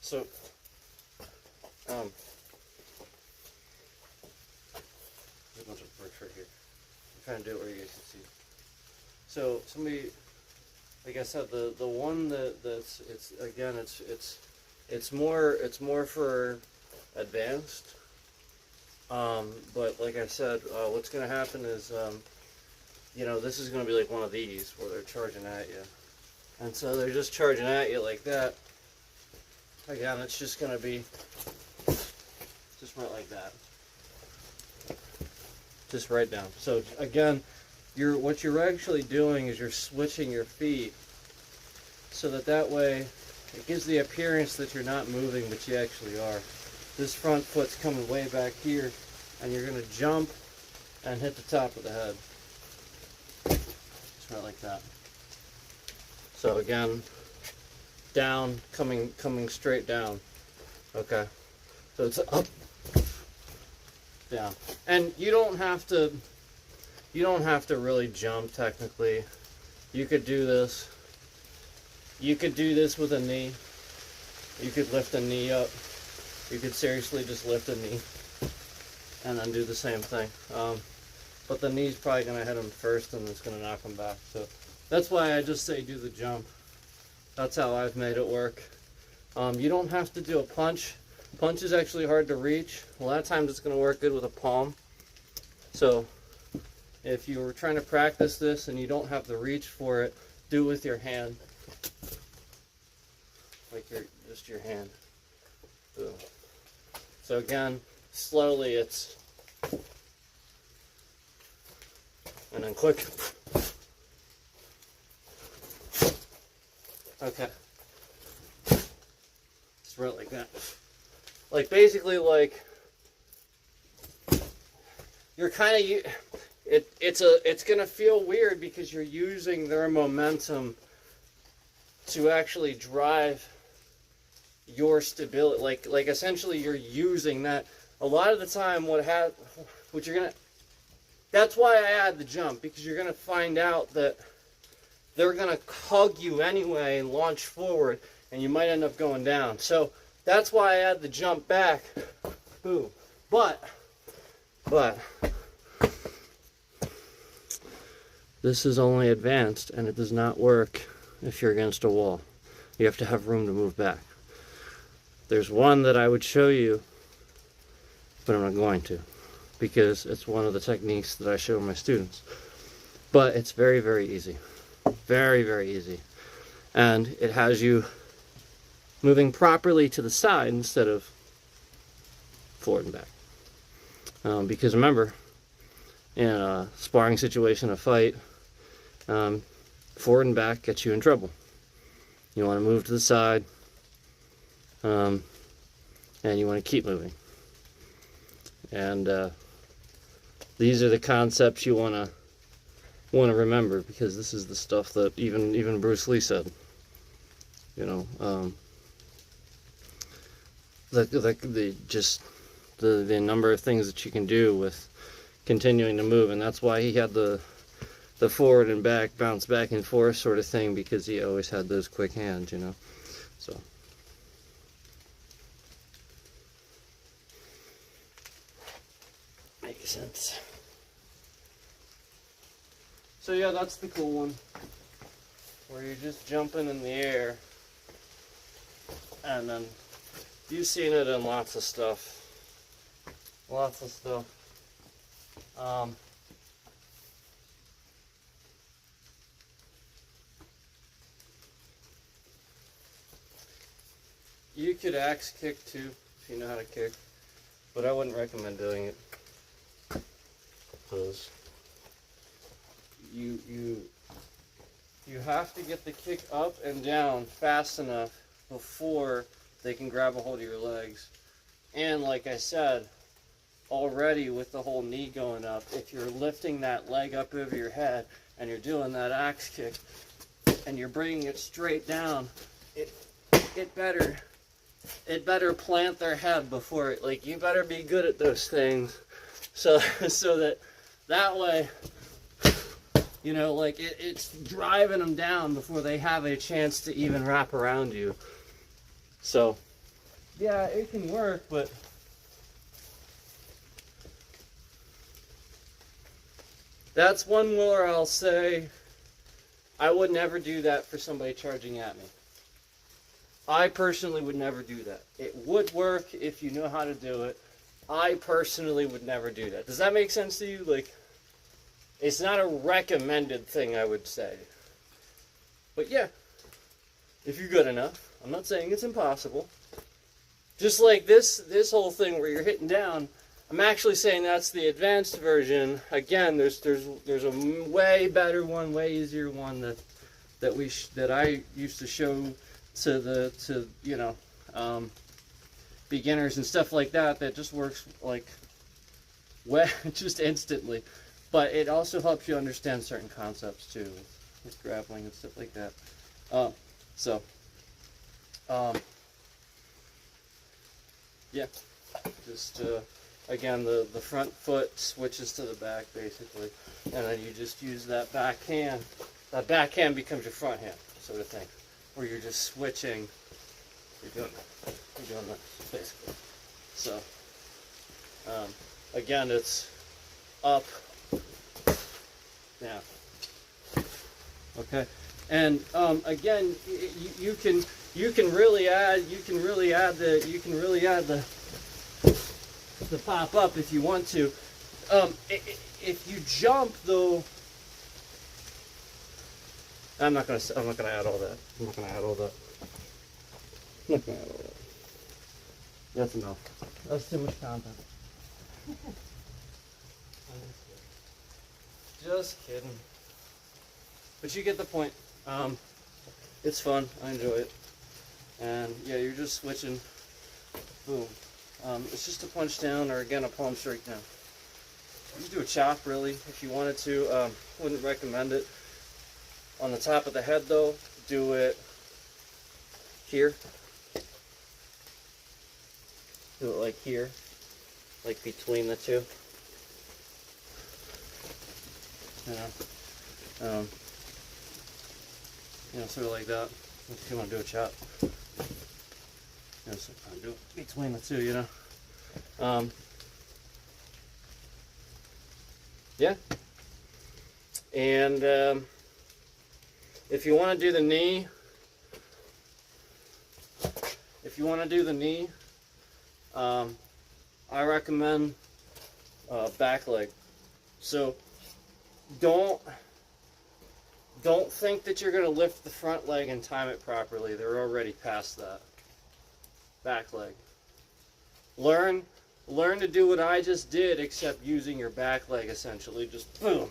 So, there's a bunch of bricks right here. I'm trying to do it where you guys can see. So somebody, like I said, the one that's it's more for advanced. But like I said, what's gonna happen is you know, this is gonna be like one of these where they're charging at you, and so they're just charging at you like that. Again, it's just gonna be just right like that, just right down. So again, what you're actually doing is you're switching your feet so that way it gives the appearance that you're not moving, but you actually are. This front foot's coming way back here, and you're going to jump and hit the top of the head. Just right like that. So again, down, coming straight down. Okay. So it's up, down. And you don't have to really jump technically. You could do this. You could do this with a knee. You could lift a knee up. You could seriously just lift a knee and then do the same thing. But the knee's probably going to hit him first and it's going to knock him back. So that's why I just say do the jump. That's how I've made it work. You don't have to do a punch. Punch is actually hard to reach. A lot of times it's going to work good with a palm. So if you were trying to practice this and you don't have the reach for it, do it with your hand. Like just your hand. Boom. So again, slowly it's, and then quick. Okay. Just right like that. Like basically like, you're kind of, it's gonna feel weird because you're using their momentum to actually drive your stability. Like essentially you're using that. A lot of the time that's why I add the jump, because you're gonna find out that they're gonna hug you anyway and launch forward, and you might end up going down. So that's why I add the jump back. Boom. But this is only advanced, and it does not work if you're against a wall. You have to have room to move back. There's one that I would show you, but I'm not going to, because it's one of the techniques that I show my students. But it's very, very easy. Very, very easy. And it has you moving properly to the side instead of forward and back. Because remember, in a sparring situation, a fight, forward and back gets you in trouble. You want to move to the side, and you want to keep moving. And these are the concepts you want to remember, because this is the stuff that even Bruce Lee said. You know, the number of things that you can do with continuing to move, and that's why he had the forward and back, bounce back and forth sort of thing, because he always had those quick hands, you know. So makes sense. So yeah, that's the cool one, where you're just jumping in the air, and then you've seen it in lots of stuff. Lots of stuff. You could axe kick too, if you know how to kick, but I wouldn't recommend doing it, because you have to get the kick up and down fast enough before they can grab a hold of your legs. And like I said, already with the whole knee going up, if you're lifting that leg up over your head and you're doing that axe kick and you're bringing it straight down, it better plant their head before it. Like, you better be good at those things, so that way You know, like it's driving them down before they have a chance to even wrap around you. So, yeah, it can work, but that's one where I'll say I would never do that for somebody charging at me. I personally would never do that. It would work if you know how to do it. I personally would never do that. Does that make sense to you? Like, it's not a recommended thing, I would say. But yeah, if you're good enough. I'm not saying it's impossible. Just like this whole thing where you're hitting down, I'm actually saying that's the advanced version. Again, there's a way better one, way easier one that I used to show to you know, beginners and stuff like that just works like just instantly. But it also helps you understand certain concepts too, with grappling and stuff like that. Yeah, just again, the front foot switches to the back basically, and then you just use that back hand. That back hand becomes your front hand, sort of thing, where you're just switching. You're doing this basically. So again, it's up, down. Okay, and again, you can really add the pop up if you want to. If you jump though, I'm not gonna add all that. I'm not gonna add all that. That's enough. That's too much content. Just kidding. But you get the point. It's fun. I enjoy it. And yeah, you're just switching. Boom. It's just a punch down, or again, a palm strike down. You can do a chop, really, if you wanted to. Wouldn't recommend it. On the top of the head, though, do it here. Do it like here, like between the two. You know, sort of like that. If you want to do a chop, you know, so do it between the two. You know. Yeah. And if you want to do the knee, I recommend back leg. So don't think that you're going to lift the front leg and time it properly. They're already past that. Back leg. Learn to do what I just did, except using your back leg essentially. Just boom.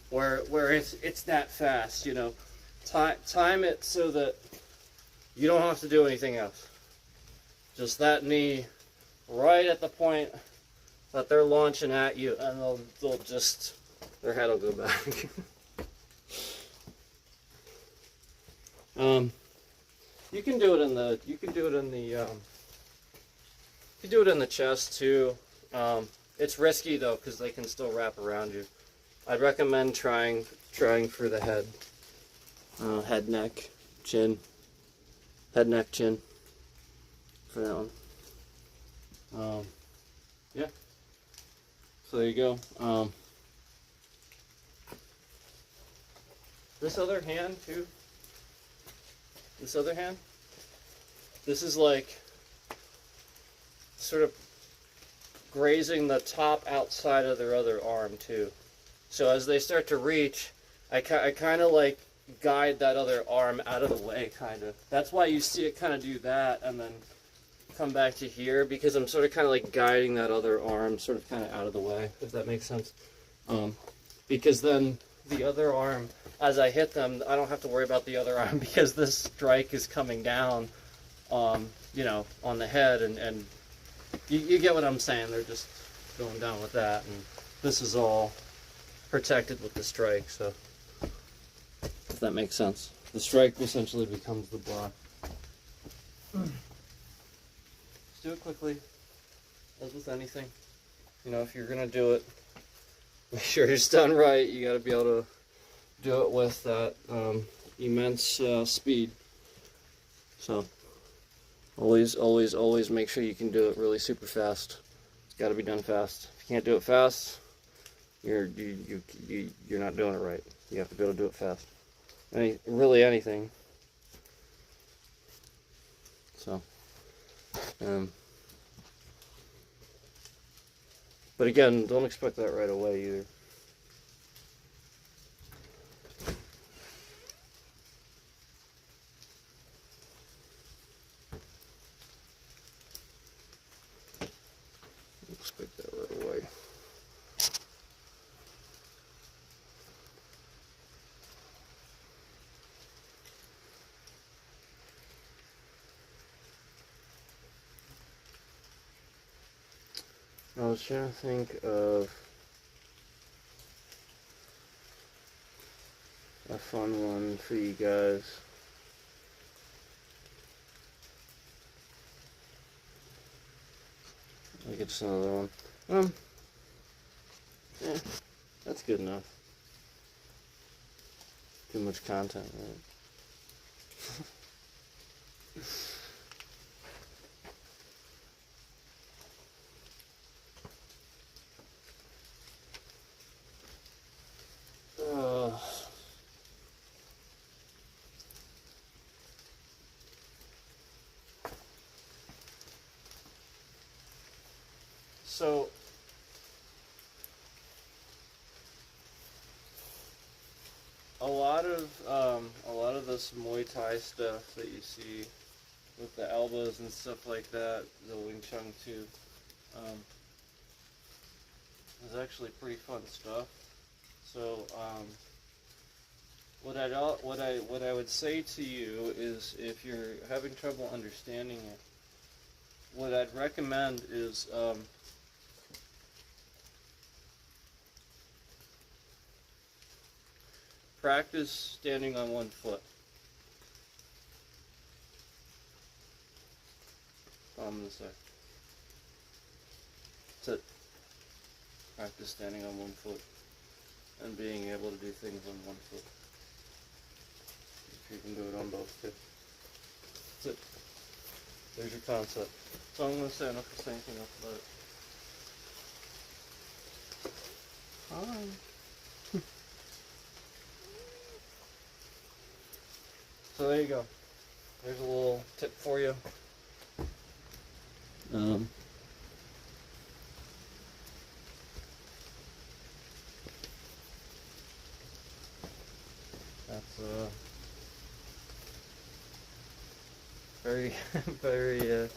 Where it's that fast, you know. Time it so that you don't have to do anything else. Just that knee right at the point that they're launching at you, and they'll just, their head will go back. You can do it in the chest too. It's risky though, because they can still wrap around you. I'd recommend trying for the head. Head, neck, chin. Head, neck, chin. For that one. Yeah. So there you go. This other hand too. This other hand. This is like sort of grazing the top outside of their other arm too. So as they start to reach, I kind of like guide that other arm out of the way, kind of. That's why you see it kind of do that and then come back to here, because I'm sort of kind of like guiding that other arm sort of kind of out of the way, if that makes sense. Because then the other arm, as I hit them, I don't have to worry about the other arm because this strike is coming down, you know, on the head, and you get what I'm saying. They're just going down with that, and this is all protected with the strike, so if that makes sense. The strike essentially becomes the block. Just do it quickly, as with anything. You know, if you're gonna do it, make sure it's done right. You gotta be able to do it with that immense speed. So always make sure you can do it really super fast. It's got to be done fast. If you can't do it fast, you're not doing it right. You have to be able to do it fast. Really anything. So, but again, don't expect that right away either. Don't expect that right away. I was trying to think of a fun one for you guys. I get just another one. Yeah, that's good enough. Too much content, right? So a lot of this Muay Thai stuff that you see with the elbows and stuff like that, the Wing Chun too, is actually pretty fun stuff. So what I would say to you is, if you're having trouble understanding it, what I'd recommend is practice standing on one foot. I'm going to say. That's it. Practice standing on one foot and being able to do things on one foot. If you can do it on both too. That's it. There's your concept. So I'm going to say enough to say anything else about it. Hi. So there you go. There's a little tip for you. That's very, very.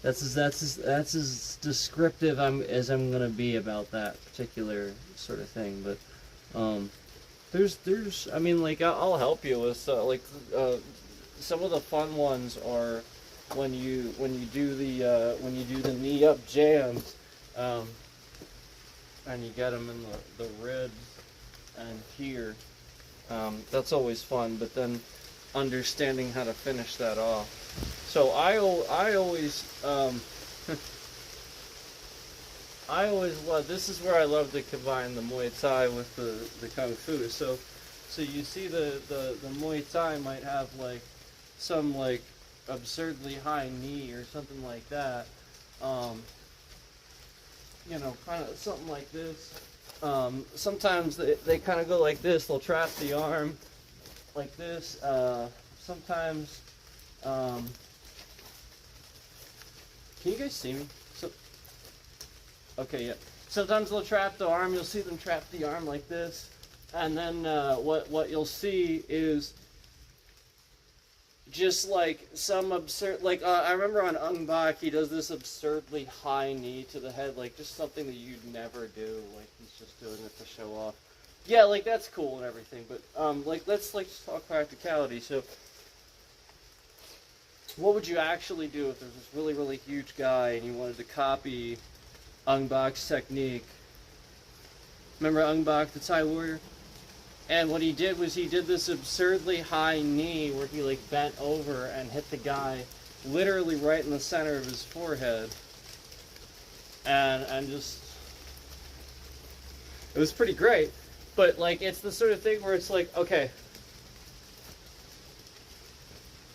That's as descriptive as I'm gonna be about that particular sort of thing. But there's I mean, like, I'll help you with some of the fun ones are when you do the knee up jams, and you get them in the ribs and here. That's always fun, but then understanding how to finish that off. So I always love, this is where I love to combine the Muay Thai with the Kung Fu. So you see the Muay Thai might have like some like absurdly high knee or something like that. You know, kind of something like this. Sometimes they kind of go like this. They'll trap the arm like this. Sometimes, can you guys see me? Okay, yeah. Sometimes they'll trap the arm. You'll see them trap the arm like this, and then what you'll see is just like some absurd, like I remember on Ung Bak, he does this absurdly high knee to the head, like just something that you'd never do. Like he's just doing it to show off. Yeah, like that's cool and everything, but like let's just talk practicality. So, what would you actually do if there's this really, really huge guy and you wanted to copy Ung Bak's technique? Remember Ung Bak, the Thai warrior? And what he did was he did this absurdly high knee where he like bent over and hit the guy literally right in the center of his forehead. And just, it was pretty great. But like, it's the sort of thing where it's like, okay,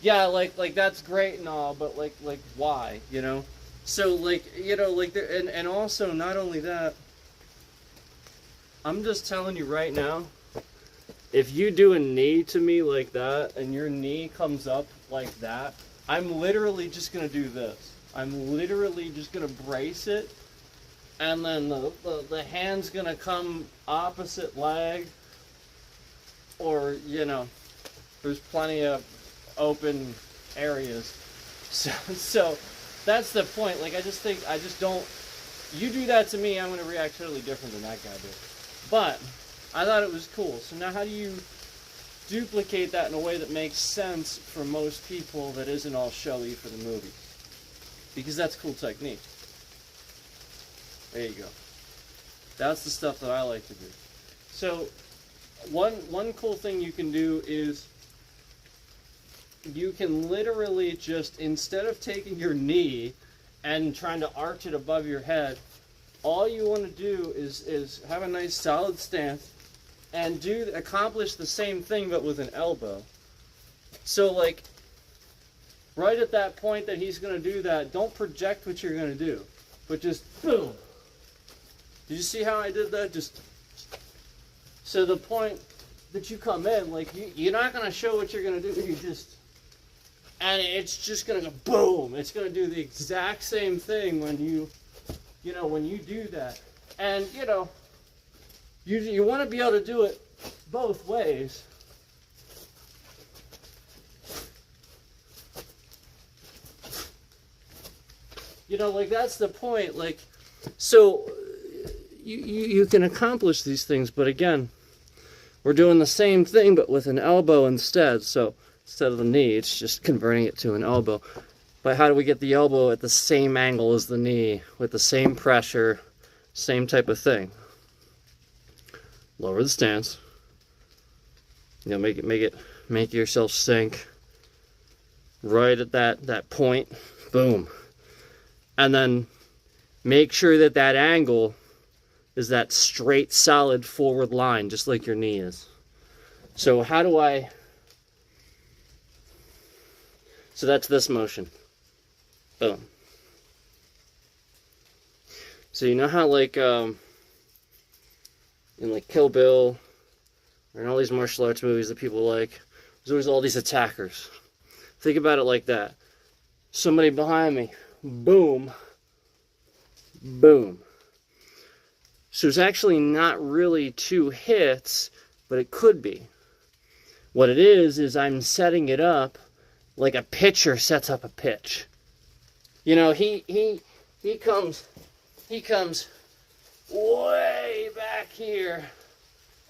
yeah, like that's great and all, but like why, you know? So like, you know, like there, and also not only that, I'm just telling you right now, if you do a knee to me like that and your knee comes up like that, I'm literally just gonna do this. I'm literally just gonna brace it, and then the hand's gonna come opposite leg, or you know, there's plenty of open areas. So that's the point. Like I just don't. You do that to me, I'm gonna react totally different than that guy did. But I thought it was cool. So now how do you duplicate that in a way that makes sense for most people that isn't all showy for the movie? Because that's cool technique. There you go. That's the stuff that I like to do. So one cool thing you can do is you can literally just, instead of taking your knee and trying to arch it above your head, all you want to do is have a nice solid stance and accomplish the same thing but with an elbow. So like right at that point that he's going to do that, don't project what you're going to do, but just boom. Did you see how I did that? Just so the point that you come in, like you're not going to show what you're going to do. You just, and it's just going to go boom. It's going to do the exact same thing when you know, when you do that. And, you know, you want to be able to do it both ways. You know, like that's the point. Like, so you can accomplish these things, but again, we're doing the same thing but with an elbow instead. So instead of the knee, it's just converting it to an elbow. But how do we get the elbow at the same angle as the knee with the same pressure, same type of thing? Lower the stance. You know, make yourself sink right at that point. Boom. And then make sure that that angle is that straight, solid forward line, just like your knee is. So how do I... So that's this motion. Boom. So you know how like in like Kill Bill or in all these martial arts movies that people like, there's always all these attackers. Think about it like that. Somebody behind me. Boom. Boom. So it's actually not really two hits, but it could be. What it is I'm setting it up like a pitcher sets up a pitch. You know, he comes way back here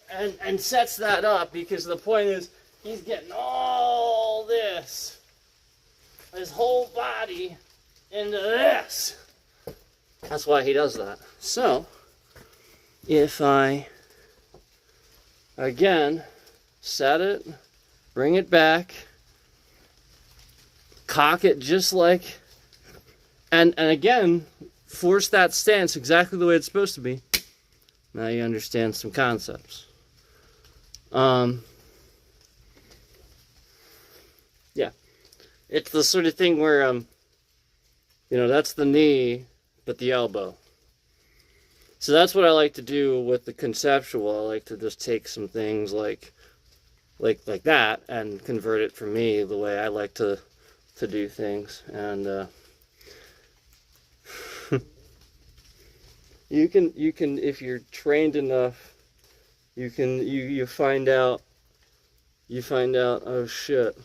and sets that up because the point is he's getting all this, his whole body into this. That's why he does that. So, if I, again, set it, bring it back, cock it just like, and again, force that stance exactly the way it's supposed to be. Now you understand some concepts. Yeah. It's the sort of thing where, you know, that's the knee, but the elbow. So that's what I like to do with the conceptual. I like to just take some things like that and convert it for me the way I like to do things. And you can if you're trained enough, you find out, oh shit,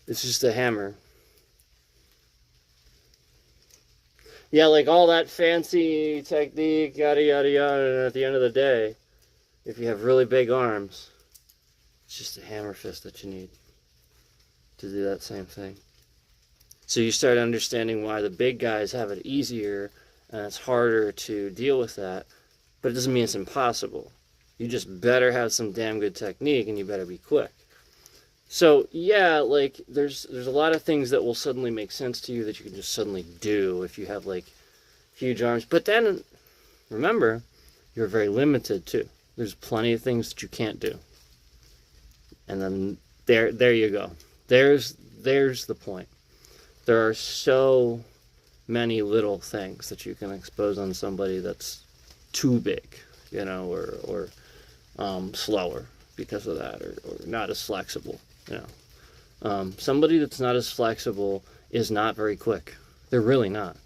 it's just a hammer. Yeah, like all that fancy technique, yada yada yada, and at the end of the day, if you have really big arms, it's just a hammer fist that you need to do that same thing. So you start understanding why the big guys have it easier and it's harder to deal with that, but it doesn't mean it's impossible. You just better have some damn good technique and you better be quick. So yeah, like there's a lot of things that will suddenly make sense to you that you can just suddenly do if you huge arms. But then, remember, you're very limited too. There's plenty of things that you can't do. And then there you go. There's the point. There are so many little things that you can expose on somebody that's too big, you know, or slower because of that, or not as flexible, you know. Somebody that's not as flexible is not very quick. They're really not.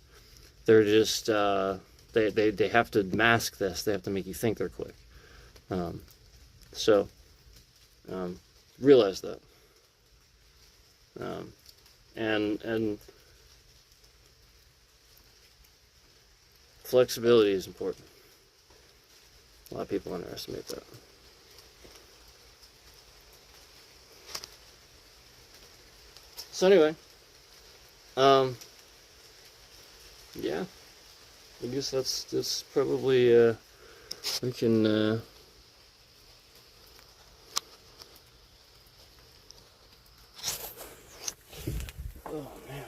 They're just, they have to mask this. They have to make you think they're quick. So, realize that. And flexibility is important. A lot of people underestimate that. So anyway, yeah, I guess that's probably, we can, oh man.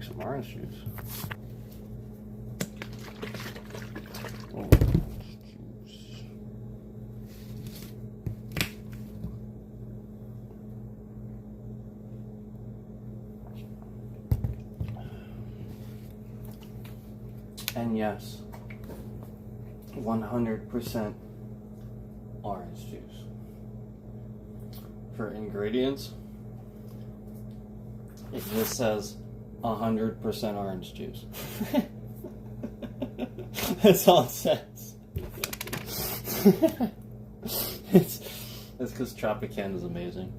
Some orange juice. Orange juice. And yes, 100% orange juice. For ingredients, it just says 100% orange juice. That's all it says. It's because Tropicana is amazing.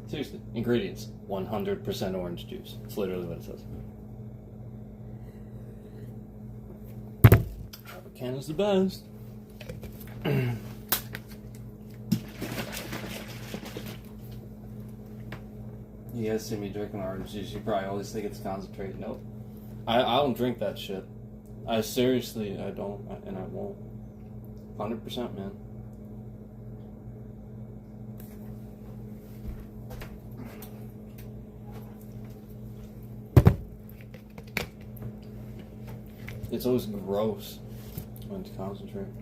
Seriously, ingredients: 100% orange juice. It's literally what it says. Tropicana is the best. You guys see me drinking orange juice, you probably always think it's concentrated. Nope. I don't drink that shit. I don't, and I won't. 100%, man. It's always gross when it's concentrated.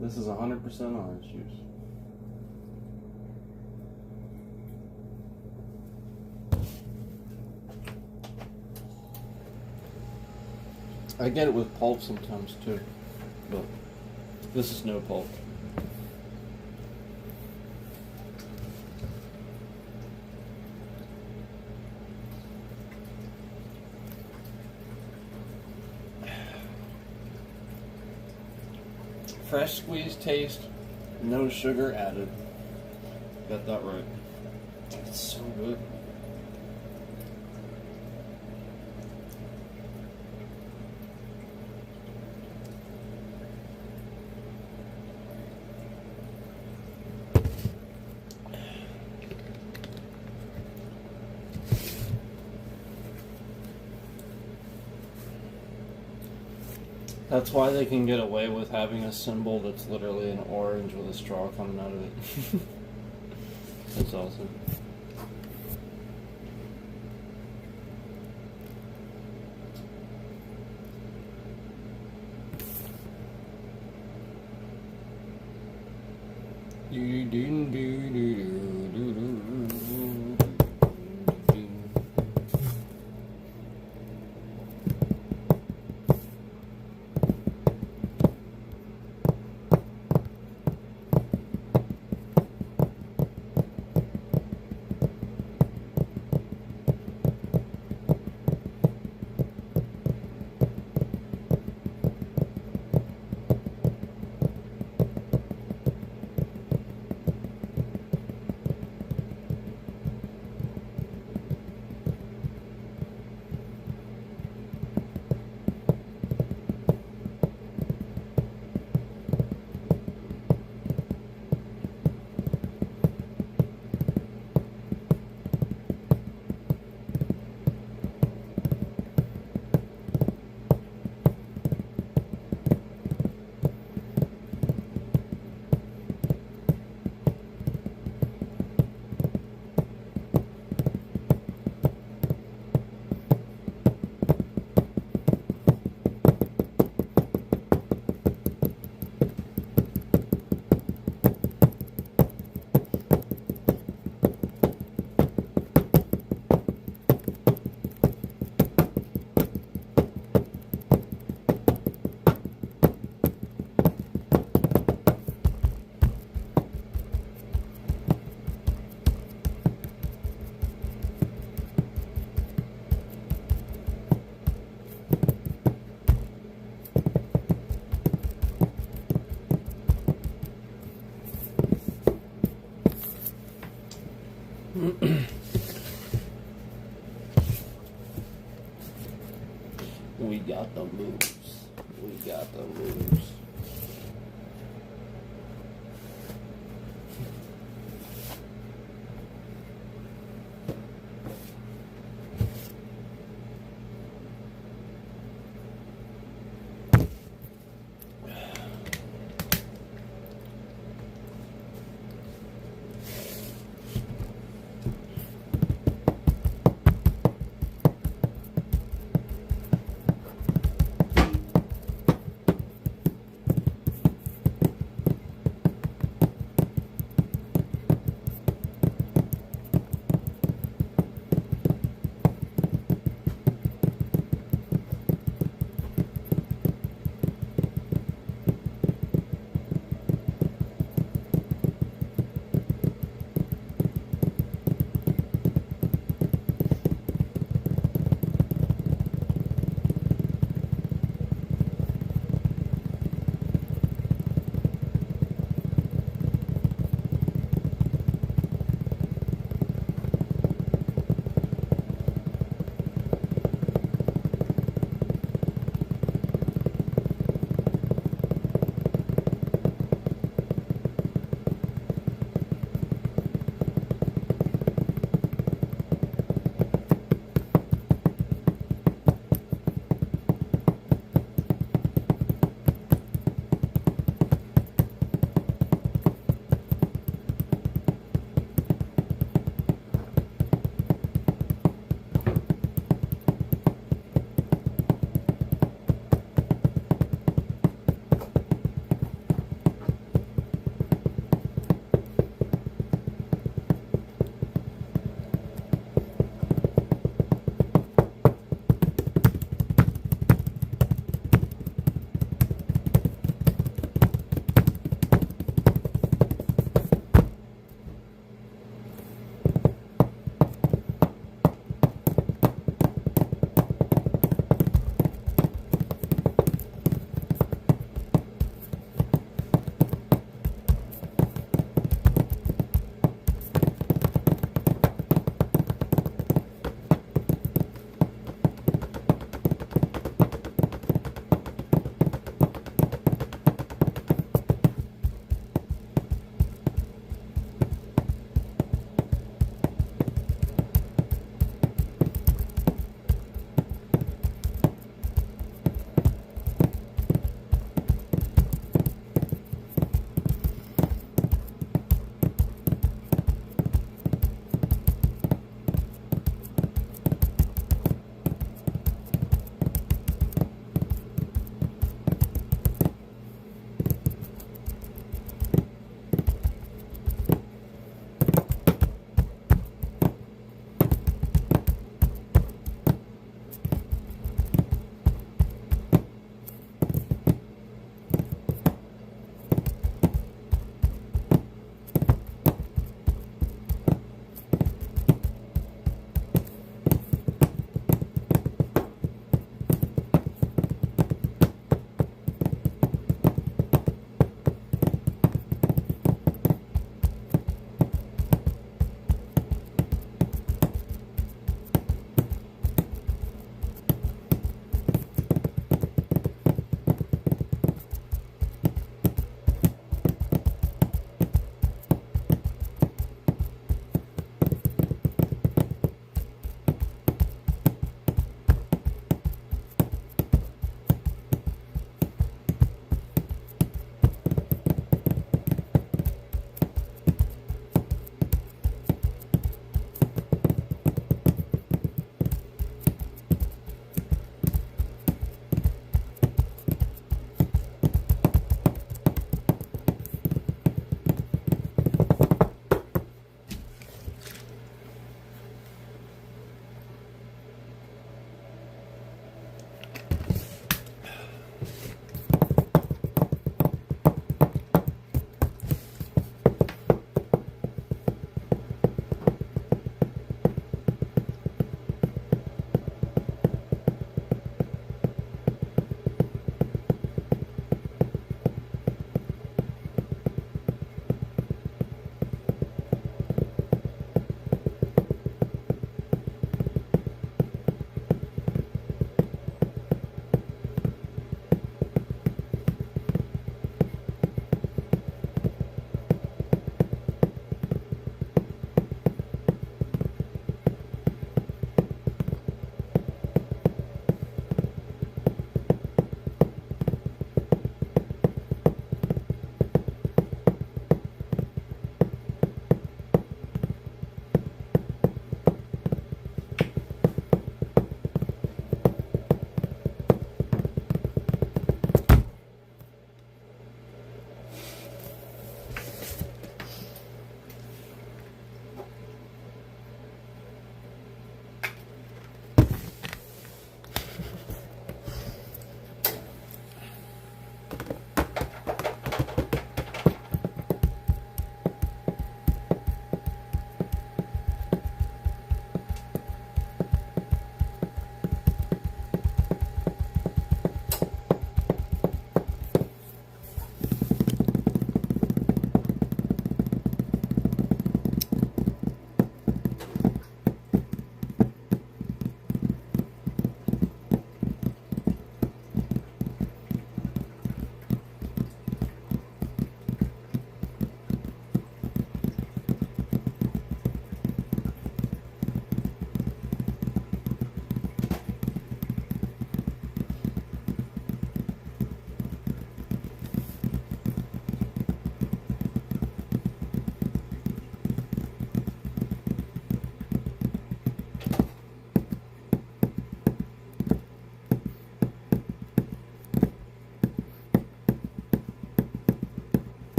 This is 100% orange juice. I get it with pulp sometimes too, but this is no pulp. Fresh squeezed taste, no sugar added. Got that right. It's so good. That's why they can get away with having a symbol that's literally an orange with a straw coming out of it. That's awesome. We got the moves. We got the moves.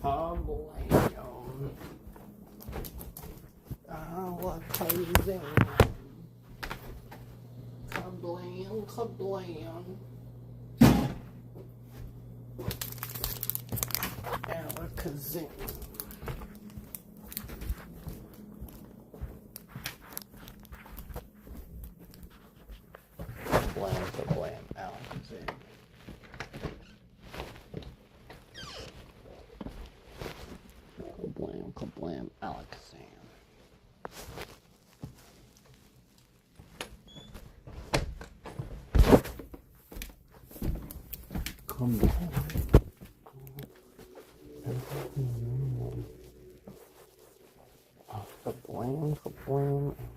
Kablam. Alakazam. Kablam, kablam. Alakazam. Kablam, kablam, alakazam. Kablam, kablam, alakazam. Kablam. Kablam, kablam.